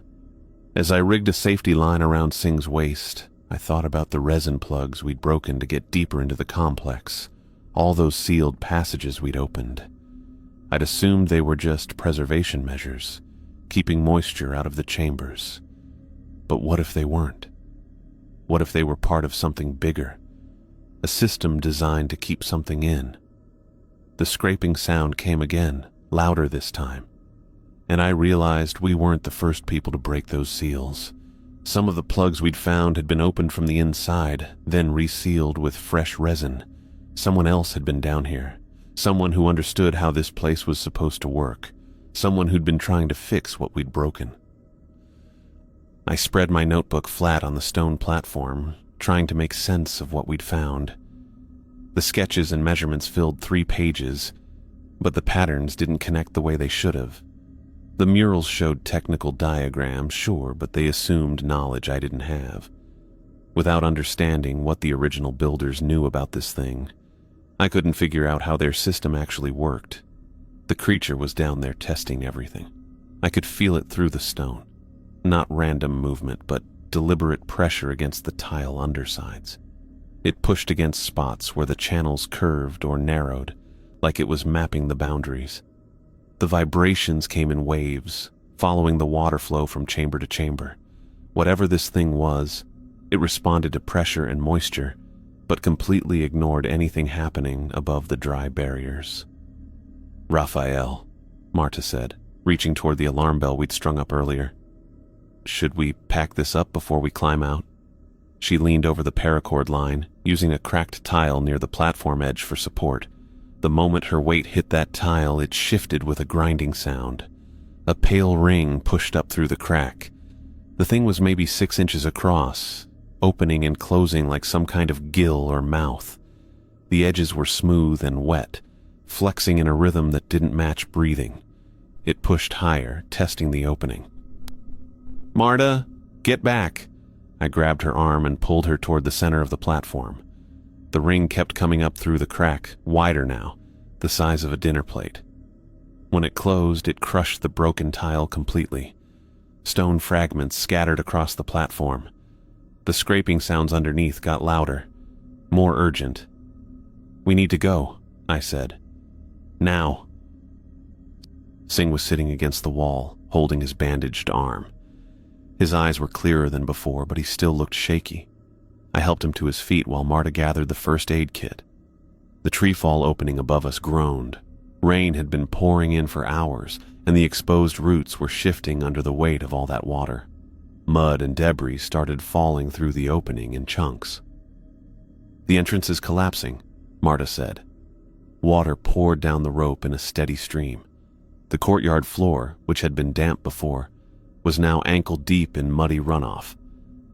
As I rigged a safety line around Sing's waist, I thought about the resin plugs we'd broken to get deeper into the complex, all those sealed passages we'd opened. I'd assumed they were just preservation measures, keeping moisture out of the chambers. But what if they weren't? What if they were part of something bigger? A system designed to keep something in? The scraping sound came again, louder this time. And I realized we weren't the first people to break those seals. Some of the plugs we'd found had been opened from the inside, then resealed with fresh resin. Someone else had been down here. Someone who understood how this place was supposed to work. Someone who'd been trying to fix what we'd broken. I spread my notebook flat on the stone platform, trying to make sense of what we'd found. The sketches and measurements filled 3 pages, but the patterns didn't connect the way they should have. The murals showed technical diagrams, sure, but they assumed knowledge I didn't have. Without understanding what the original builders knew about this thing, I couldn't figure out how their system actually worked. The creature was down there testing everything. I could feel it through the stone. Not random movement, but deliberate pressure against the tile undersides. It pushed against spots where the channels curved or narrowed, like it was mapping the boundaries. The vibrations came in waves, following the water flow from chamber to chamber. Whatever this thing was, it responded to pressure and moisture, but completely ignored anything happening above the dry barriers. "Raphael," Marta said, reaching toward the alarm bell we'd strung up earlier. "Should we pack this up before we climb out?" She leaned over the paracord line, using a cracked tile near the platform edge for support. The moment her weight hit that tile, it shifted with a grinding sound. A pale ring pushed up through the crack. The thing was maybe 6 inches across, opening and closing like some kind of gill or mouth. The edges were smooth and wet, flexing in a rhythm that didn't match breathing. It pushed higher, testing the opening. "Marta, get back!" I grabbed her arm and pulled her toward the center of the platform. The ring kept coming up through the crack, wider now, the size of a dinner plate. When it closed, it crushed the broken tile completely. Stone fragments scattered across the platform. The scraping sounds underneath got louder, more urgent. "We need to go," I said. "Now." Sing was sitting against the wall, holding his bandaged arm. His eyes were clearer than before, but he still looked shaky. I helped him to his feet while Marta gathered the first aid kit. The treefall opening above us groaned. Rain had been pouring in for hours, and the exposed roots were shifting under the weight of all that water. Mud and debris started falling through the opening in chunks. "The entrance is collapsing," Marta said. Water poured down the rope in a steady stream. The courtyard floor, which had been damp before, was now ankle-deep in muddy runoff.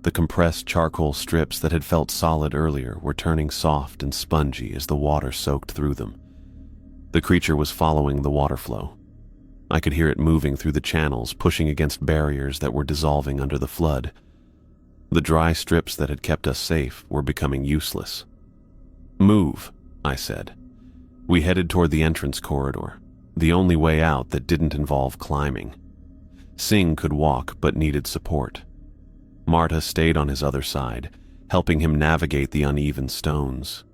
The compressed charcoal strips that had felt solid earlier were turning soft and spongy as the water soaked through them. The creature was following the water flow. I could hear it moving through the channels, pushing against barriers that were dissolving under the flood. The dry strips that had kept us safe were becoming useless. "Move," I said. We headed toward the entrance corridor, the only way out that didn't involve climbing. Singh could walk but needed support. Marta stayed on his other side, helping him navigate the uneven stones.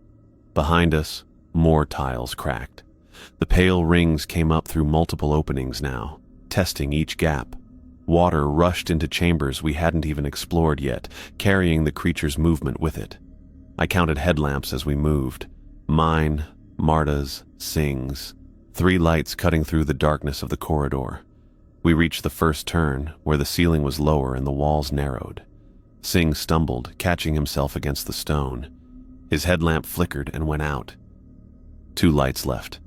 Behind us, more tiles cracked. The pale rings came up through multiple openings now, testing each gap. Water rushed into chambers we hadn't even explored yet, carrying the creature's movement with it. I counted headlamps as we moved. Mine, Marta's, Singh's. 3 lights cutting through the darkness of the corridor. We reached the first turn, where the ceiling was lower and the walls narrowed. Singh stumbled, catching himself against the stone. His headlamp flickered and went out. 2 lights left.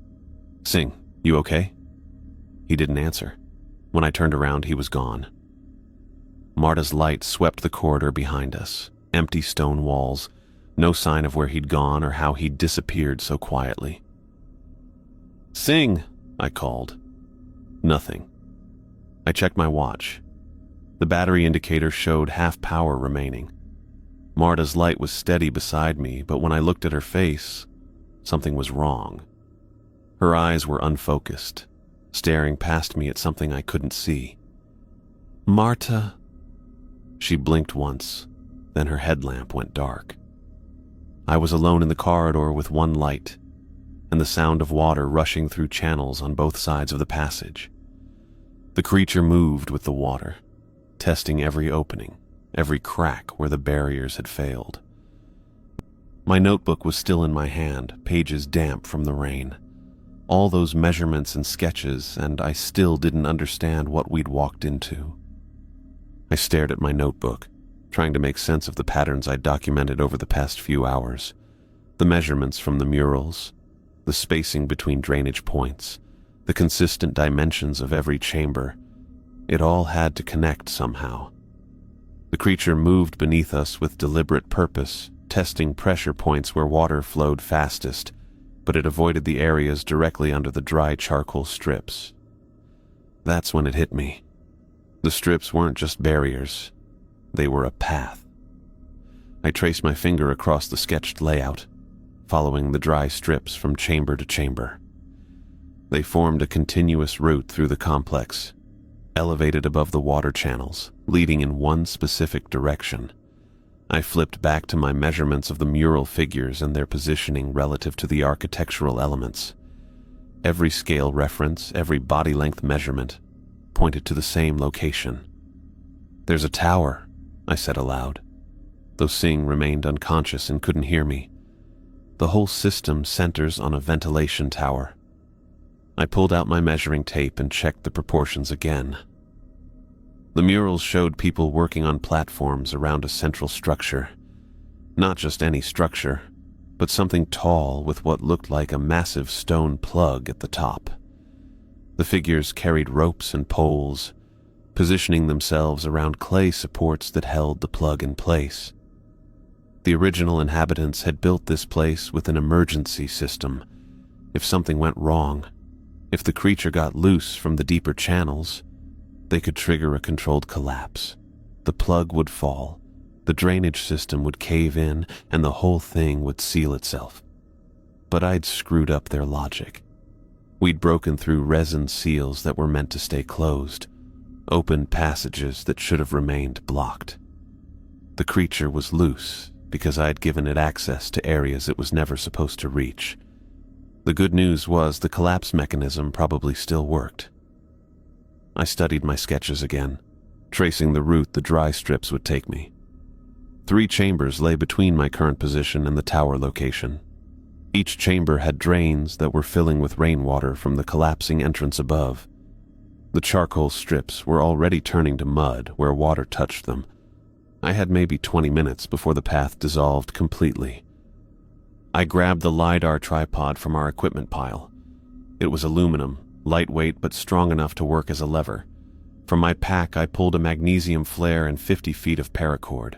"Singh, you okay?" He didn't answer. When I turned around, he was gone. Marta's light swept the corridor behind us. Empty stone walls, no sign of where he'd gone or how he'd disappeared so quietly. "Singh," I called. Nothing. I checked my watch. The battery indicator showed half power remaining. Marta's light was steady beside me, but when I looked at her face, something was wrong. Her eyes were unfocused, staring past me at something I couldn't see. "Marta." She blinked once, then her headlamp went dark. I was alone in the corridor with 1 light, and the sound of water rushing through channels on both sides of the passage. The creature moved with the water, testing every opening, every crack where the barriers had failed. My notebook was still in my hand, pages damp from the rain. All those measurements and sketches, and I still didn't understand what we'd walked into. I stared at my notebook, trying to make sense of the patterns I'd documented over the past few hours. The measurements from the murals, the spacing between drainage points, the consistent dimensions of every chamber. It all had to connect somehow. The creature moved beneath us with deliberate purpose, testing pressure points where water flowed fastest, but it avoided the areas directly under the dry charcoal strips. That's when it hit me. The strips weren't just barriers. They were a path. I traced my finger across the sketched layout, following the dry strips from chamber to chamber. They formed a continuous route through the complex, elevated above the water channels, leading in one specific direction. I flipped back to my measurements of the mural figures and their positioning relative to the architectural elements. Every scale reference, every body length measurement, pointed to the same location. "There's a tower," I said aloud, though Singh remained unconscious and couldn't hear me. "The whole system centers on a ventilation tower." I pulled out my measuring tape and checked the proportions again. The murals showed people working on platforms around a central structure. Not just any structure, but something tall with what looked like a massive stone plug at the top. The figures carried ropes and poles, positioning themselves around clay supports that held the plug in place. The original inhabitants had built this place with an emergency system. If something went wrong, if the creature got loose from the deeper channels, they could trigger a controlled collapse. The plug would fall, the drainage system would cave in, and the whole thing would seal itself. But I'd screwed up their logic. We'd broken through resin seals that were meant to stay closed, opened passages that should have remained blocked. The creature was loose because I'd given it access to areas it was never supposed to reach. The good news was the collapse mechanism probably still worked. I studied my sketches again, tracing the route the dry strips would take me. 3 chambers lay between my current position and the tower location. Each chamber had drains that were filling with rainwater from the collapsing entrance above. The charcoal strips were already turning to mud where water touched them. I had maybe 20 minutes before the path dissolved completely. I grabbed the LiDAR tripod from our equipment pile. It was aluminum, lightweight but strong enough to work as a lever. From my pack, I pulled a magnesium flare and 50 feet of paracord.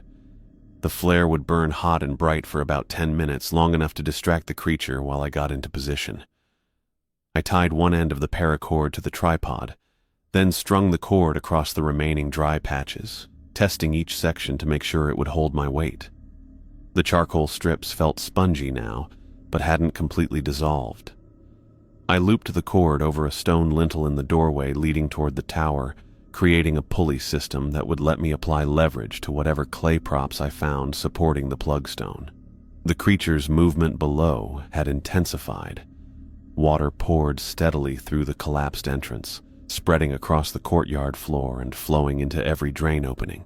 The flare would burn hot and bright for about 10 minutes, long enough to distract the creature while I got into position. I tied one end of the paracord to the tripod, then strung the cord across the remaining dry patches, testing each section to make sure it would hold my weight. The charcoal strips felt spongy now, but hadn't completely dissolved. I looped the cord over a stone lintel in the doorway leading toward the tower, creating a pulley system that would let me apply leverage to whatever clay props I found supporting the plugstone. The creature's movement below had intensified. Water poured steadily through the collapsed entrance, spreading across the courtyard floor and flowing into every drain opening.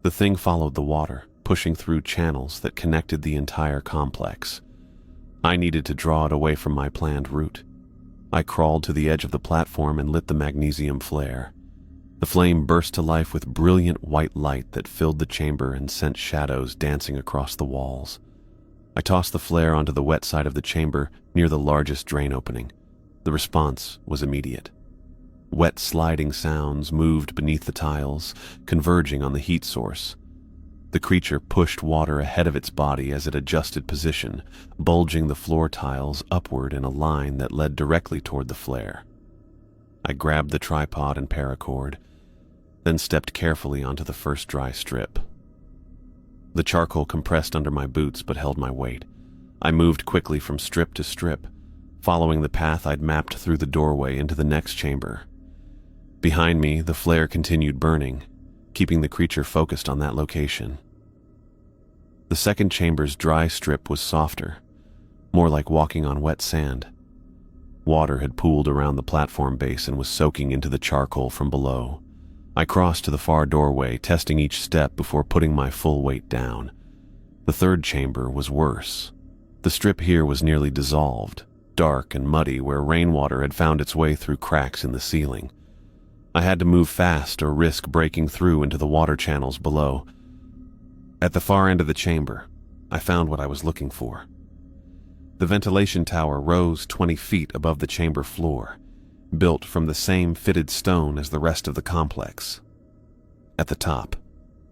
The thing followed the water, pushing through channels that connected the entire complex. I needed to draw it away from my planned route. I crawled to the edge of the platform and lit the magnesium flare. The flame burst to life with brilliant white light that filled the chamber and sent shadows dancing across the walls. I tossed the flare onto the wet side of the chamber near the largest drain opening. The response was immediate. Wet sliding sounds moved beneath the tiles, converging on the heat source. The creature pushed water ahead of its body as it adjusted position, bulging the floor tiles upward in a line that led directly toward the flare. I grabbed the tripod and paracord, then stepped carefully onto the first dry strip. The charcoal compressed under my boots but held my weight. I moved quickly from strip to strip, following the path I'd mapped through the doorway into the next chamber. Behind me, the flare continued burning, keeping the creature focused on that location. The second chamber's dry strip was softer, more like walking on wet sand. Water had pooled around the platform base and was soaking into the charcoal from below. I crossed to the far doorway, testing each step before putting my full weight down. The third chamber was worse. The strip here was nearly dissolved, dark and muddy where rainwater had found its way through cracks in the ceiling. I had to move fast or risk breaking through into the water channels below. At the far end of the chamber, I found what I was looking for. The ventilation tower rose 20 feet above the chamber floor, built from the same fitted stone as the rest of the complex. At the top,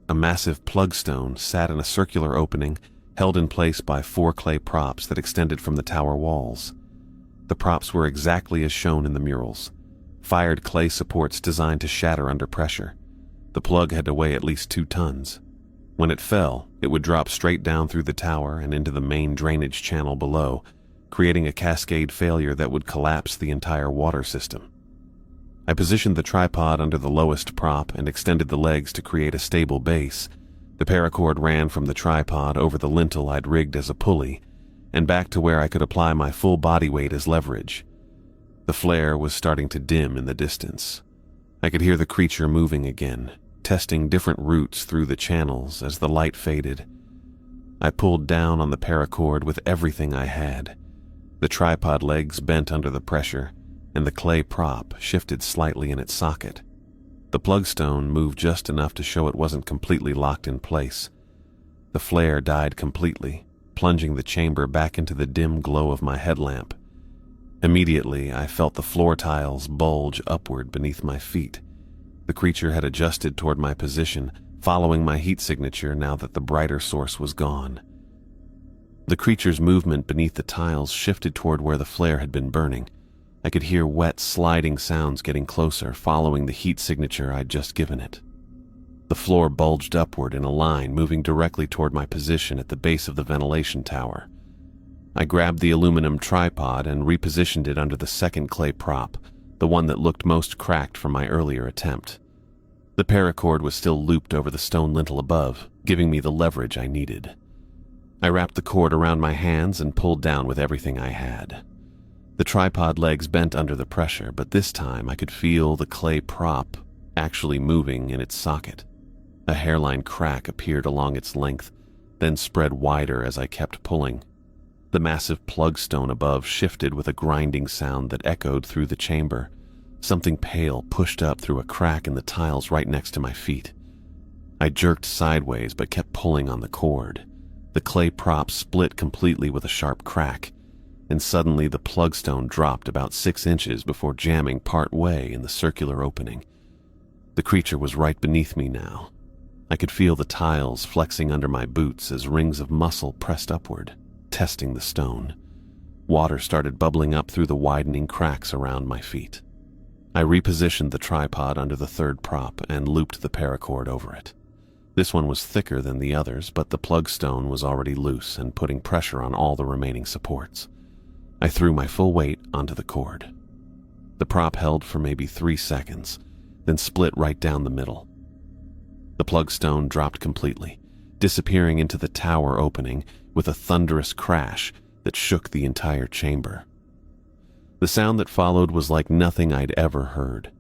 a massive plugstone sat in a circular opening held in place by 4 clay props that extended from the tower walls. The props were exactly as shown in the murals, fired clay supports designed to shatter under pressure. The plug had to weigh at least 2 tons. When it fell, it would drop straight down through the tower and into the main drainage channel below, creating a cascade failure that would collapse the entire water system. I positioned the tripod under the lowest prop and extended the legs to create a stable base. The paracord ran from the tripod over the lintel I'd rigged as a pulley, and back to where I could apply my full body weight as leverage. The flare was starting to dim in the distance. I could hear the creature moving again, testing different routes through the channels as the light faded. I pulled down on the paracord with everything I had. The tripod legs bent under the pressure, and the clay prop shifted slightly in its socket. The plugstone moved just enough to show it wasn't completely locked in place. The flare died completely, plunging the chamber back into the dim glow of my headlamp. Immediately, I felt the floor tiles bulge upward beneath my feet. The creature had adjusted toward my position, following my heat signature now that the brighter source was gone. The creature's movement beneath the tiles shifted toward where the flare had been burning. I could hear wet, sliding sounds getting closer, following the heat signature I'd just given it. The floor bulged upward in a line, moving directly toward my position at the base of the ventilation tower. I grabbed the aluminum tripod and repositioned it under the second clay prop, the one that looked most cracked from my earlier attempt. The paracord was still looped over the stone lintel above, giving me the leverage I needed. I wrapped the cord around my hands and pulled down with everything I had. The tripod legs bent under the pressure, but this time I could feel the clay prop actually moving in its socket. A hairline crack appeared along its length, then spread wider as I kept pulling. The massive plugstone above shifted with a grinding sound that echoed through the chamber. Something pale pushed up through a crack in the tiles right next to my feet. I jerked sideways but kept pulling on the cord. The clay prop split completely with a sharp crack, and suddenly the plugstone dropped about 6 inches before jamming part way in the circular opening. The creature was right beneath me now. I could feel the tiles flexing under my boots as rings of muscle pressed upward, testing the stone. Water started bubbling up through the widening cracks around my feet. I repositioned the tripod under the third prop and looped the paracord over it. This one was thicker than the others, but the plug stone was already loose and putting pressure on all the remaining supports. I threw my full weight onto the cord. The prop held for maybe 3 seconds, then split right down the middle. The plug stone dropped completely, disappearing into the tower opening with a thunderous crash that shook the entire chamber. The sound that followed was like nothing I'd ever heard.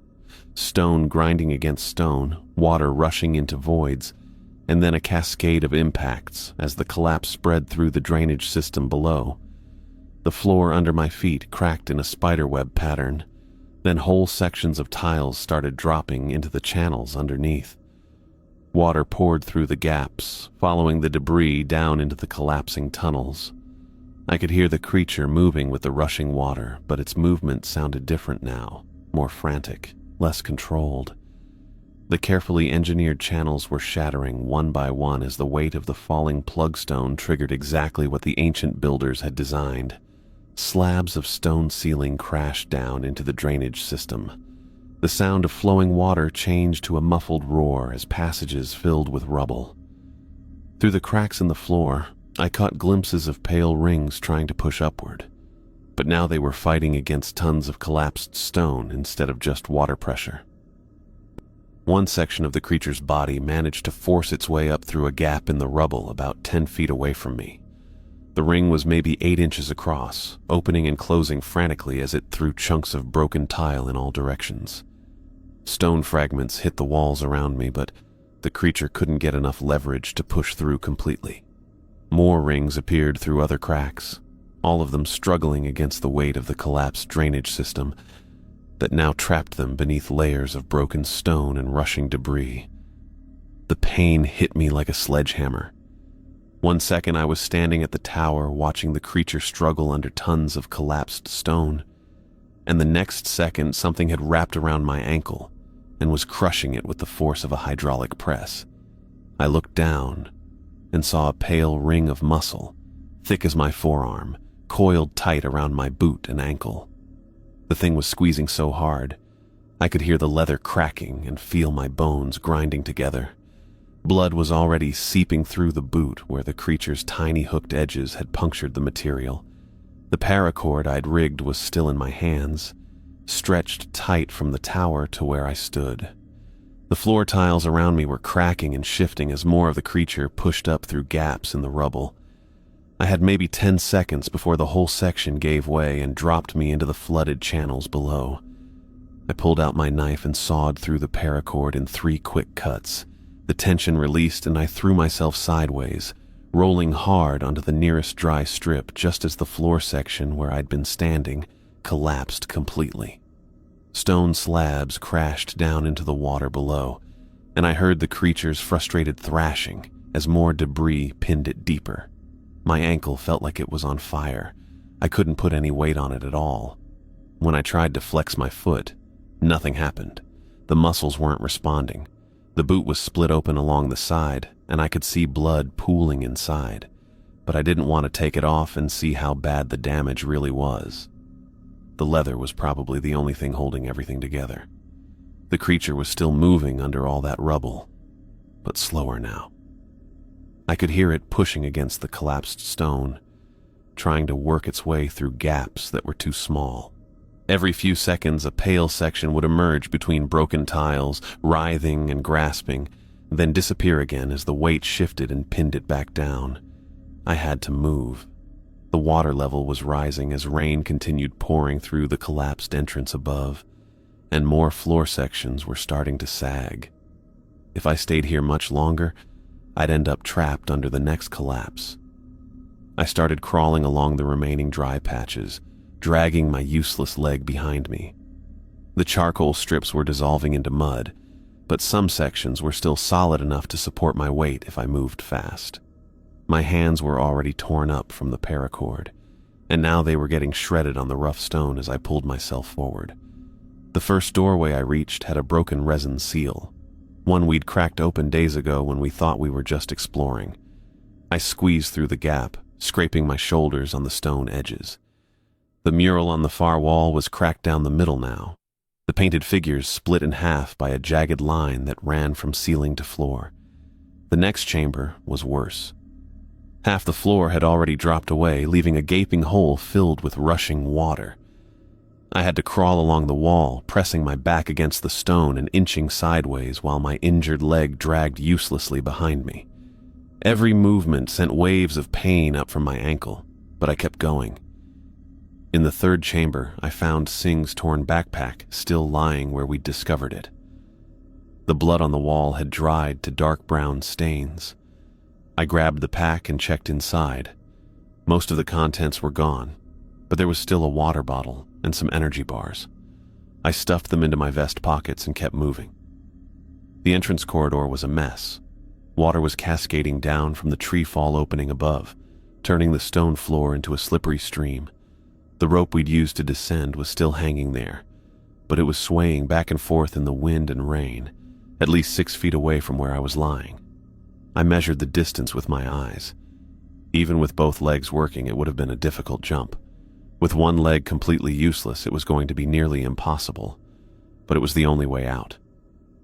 Stone grinding against stone, water rushing into voids, and then a cascade of impacts as the collapse spread through the drainage system below. The floor under my feet cracked in a spiderweb pattern, then whole sections of tiles started dropping into the channels underneath. Water poured through the gaps, following the debris down into the collapsing tunnels. I could hear the creature moving with the rushing water, but its movement sounded different now, more frantic, less controlled. The carefully engineered channels were shattering one by one as the weight of the falling plugstone triggered exactly what the ancient builders had designed. Slabs of stone ceiling crashed down into the drainage system. The sound of flowing water changed to a muffled roar as passages filled with rubble. Through the cracks in the floor, I caught glimpses of pale rings trying to push upward, but now they were fighting against tons of collapsed stone instead of just water pressure. One section of the creature's body managed to force its way up through a gap in the rubble about 10 feet away from me. The ring was maybe 8 inches across, opening and closing frantically as it threw chunks of broken tile in all directions. Stone fragments hit the walls around me, but the creature couldn't get enough leverage to push through completely. More rings appeared through other cracks, all of them struggling against the weight of the collapsed drainage system that now trapped them beneath layers of broken stone and rushing debris. The pain hit me like a sledgehammer. One second I was standing at the tower watching the creature struggle under tons of collapsed stone, and the next second something had wrapped around my ankle and was crushing it with the force of a hydraulic press. I looked down and saw a pale ring of muscle, thick as my forearm, coiled tight around my boot and ankle. The thing was squeezing so hard, I could hear the leather cracking and feel my bones grinding together. Blood was already seeping through the boot where the creature's tiny hooked edges had punctured the material. The paracord I'd rigged was still in my hands, stretched tight from the tower to where I stood. The floor tiles around me were cracking and shifting as more of the creature pushed up through gaps in the rubble. I had maybe 10 seconds before the whole section gave way and dropped me into the flooded channels below. I pulled out my knife and sawed through the paracord in 3 quick cuts. The tension released and I threw myself sideways, rolling hard onto the nearest dry strip just as the floor section where I'd been standing collapsed completely. Stone slabs crashed down into the water below, and I heard the creature's frustrated thrashing as more debris pinned it deeper. My ankle felt like it was on fire. I couldn't put any weight on it at all. When I tried to flex my foot, nothing happened. The muscles weren't responding. The boot was split open along the side, and I could see blood pooling inside, but I didn't want to take it off and see how bad the damage really was. The leather was probably the only thing holding everything together. The creature was still moving under all that rubble, but slower now. I could hear it pushing against the collapsed stone, trying to work its way through gaps that were too small. Every few seconds, a pale section would emerge between broken tiles, writhing and grasping, then disappear again as the weight shifted and pinned it back down. I had to move. The water level was rising as rain continued pouring through the collapsed entrance above, and more floor sections were starting to sag. If I stayed here much longer, I'd end up trapped under the next collapse. I started crawling along the remaining dry patches, dragging my useless leg behind me. The charcoal strips were dissolving into mud, but some sections were still solid enough to support my weight if I moved fast. My hands were already torn up from the paracord, and now they were getting shredded on the rough stone as I pulled myself forward. The first doorway I reached had a broken resin seal, one we'd cracked open days ago when we thought we were just exploring. I squeezed through the gap, scraping my shoulders on the stone edges. The mural on the far wall was cracked down the middle now, the painted figures split in half by a jagged line that ran from ceiling to floor. The next chamber was worse. Half the floor had already dropped away, leaving a gaping hole filled with rushing water. I had to crawl along the wall, pressing my back against the stone and inching sideways while my injured leg dragged uselessly behind me. Every movement sent waves of pain up from my ankle, but I kept going. In the third chamber, I found Singh's torn backpack still lying where we'd discovered it. The blood on the wall had dried to dark brown stains. I grabbed the pack and checked inside. Most of the contents were gone, but there was still a water bottle and some energy bars. I stuffed them into my vest pockets and kept moving. The entrance corridor was a mess. Water was cascading down from the tree fall opening above, turning the stone floor into a slippery stream. The rope we'd used to descend was still hanging there, but it was swaying back and forth in the wind and rain, at least 6 feet away from where I was lying. I measured the distance with my eyes. Even with both legs working, it would have been a difficult jump. With one leg completely useless, it was going to be nearly impossible, but it was the only way out.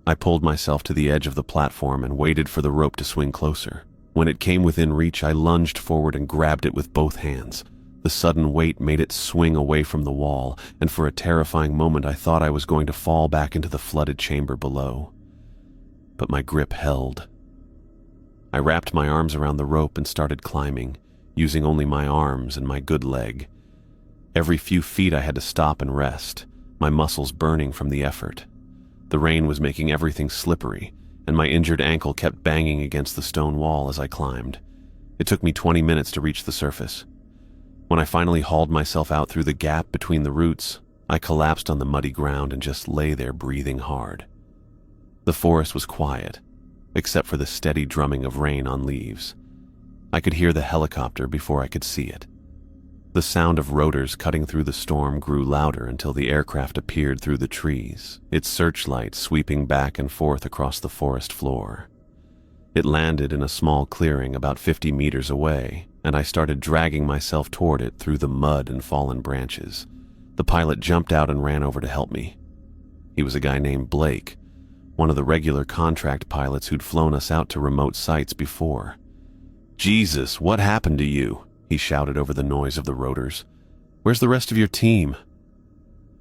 I pulled myself to the edge of the platform and waited for the rope to swing closer. When it came within reach, I lunged forward and grabbed it with both hands. The sudden weight made it swing away from the wall, and for a terrifying moment I thought I was going to fall back into the flooded chamber below. But my grip held. I wrapped my arms around the rope and started climbing, using only my arms and my good leg. Every few feet I had to stop and rest, my muscles burning from the effort. The rain was making everything slippery, and my injured ankle kept banging against the stone wall as I climbed. It took me 20 minutes to reach the surface. When I finally hauled myself out through the gap between the roots, I collapsed on the muddy ground and just lay there breathing hard. The forest was quiet, except for the steady drumming of rain on leaves. I could hear the helicopter before I could see it. The sound of rotors cutting through the storm grew louder until the aircraft appeared through the trees, its searchlight sweeping back and forth across the forest floor. It landed in a small clearing about 50 meters away, and I started dragging myself toward it through the mud and fallen branches. The pilot jumped out and ran over to help me. He was a guy named Blake, one of the regular contract pilots who'd flown us out to remote sites before. "Jesus, what happened to you?" he shouted over the noise of the rotors. "Where's the rest of your team?"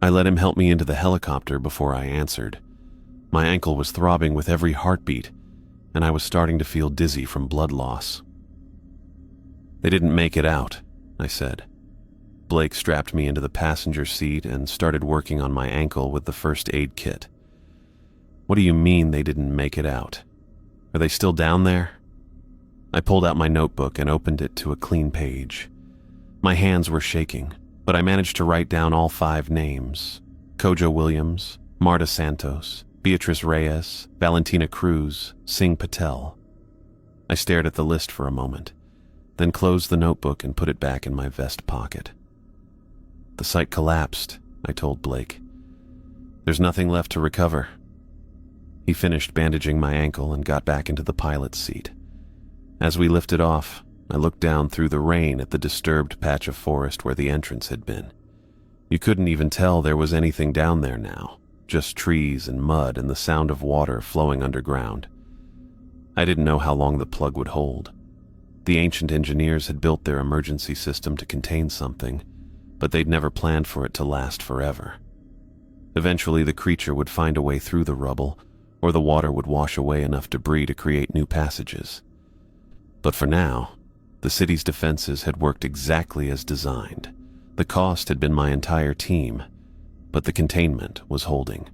I let him help me into the helicopter before I answered. My ankle was throbbing with every heartbeat, and I was starting to feel dizzy from blood loss. "They didn't make it out," I said. Blake strapped me into the passenger seat and started working on my ankle with the first aid kit. "What do you mean they didn't make it out? Are they still down there?" I pulled out my notebook and opened it to a clean page. My hands were shaking, but I managed to write down all 5 names: Kojo Williams, Marta Santos, Beatrice Reyes, Valentina Cruz, Singh Patel. I stared at the list for a moment, then closed the notebook and put it back in my vest pocket. "The site collapsed," I told Blake. "There's nothing left to recover." He finished bandaging my ankle and got back into the pilot's seat. As we lifted off, I looked down through the rain at the disturbed patch of forest where the entrance had been. You couldn't even tell there was anything down there now, just trees and mud and the sound of water flowing underground. I didn't know how long the plug would hold. The ancient engineers had built their emergency system to contain something, but they'd never planned for it to last forever. Eventually, the creature would find a way through the rubble, or the water would wash away enough debris to create new passages. But for now, the city's defenses had worked exactly as designed. The cost had been my entire team, but the containment was holding.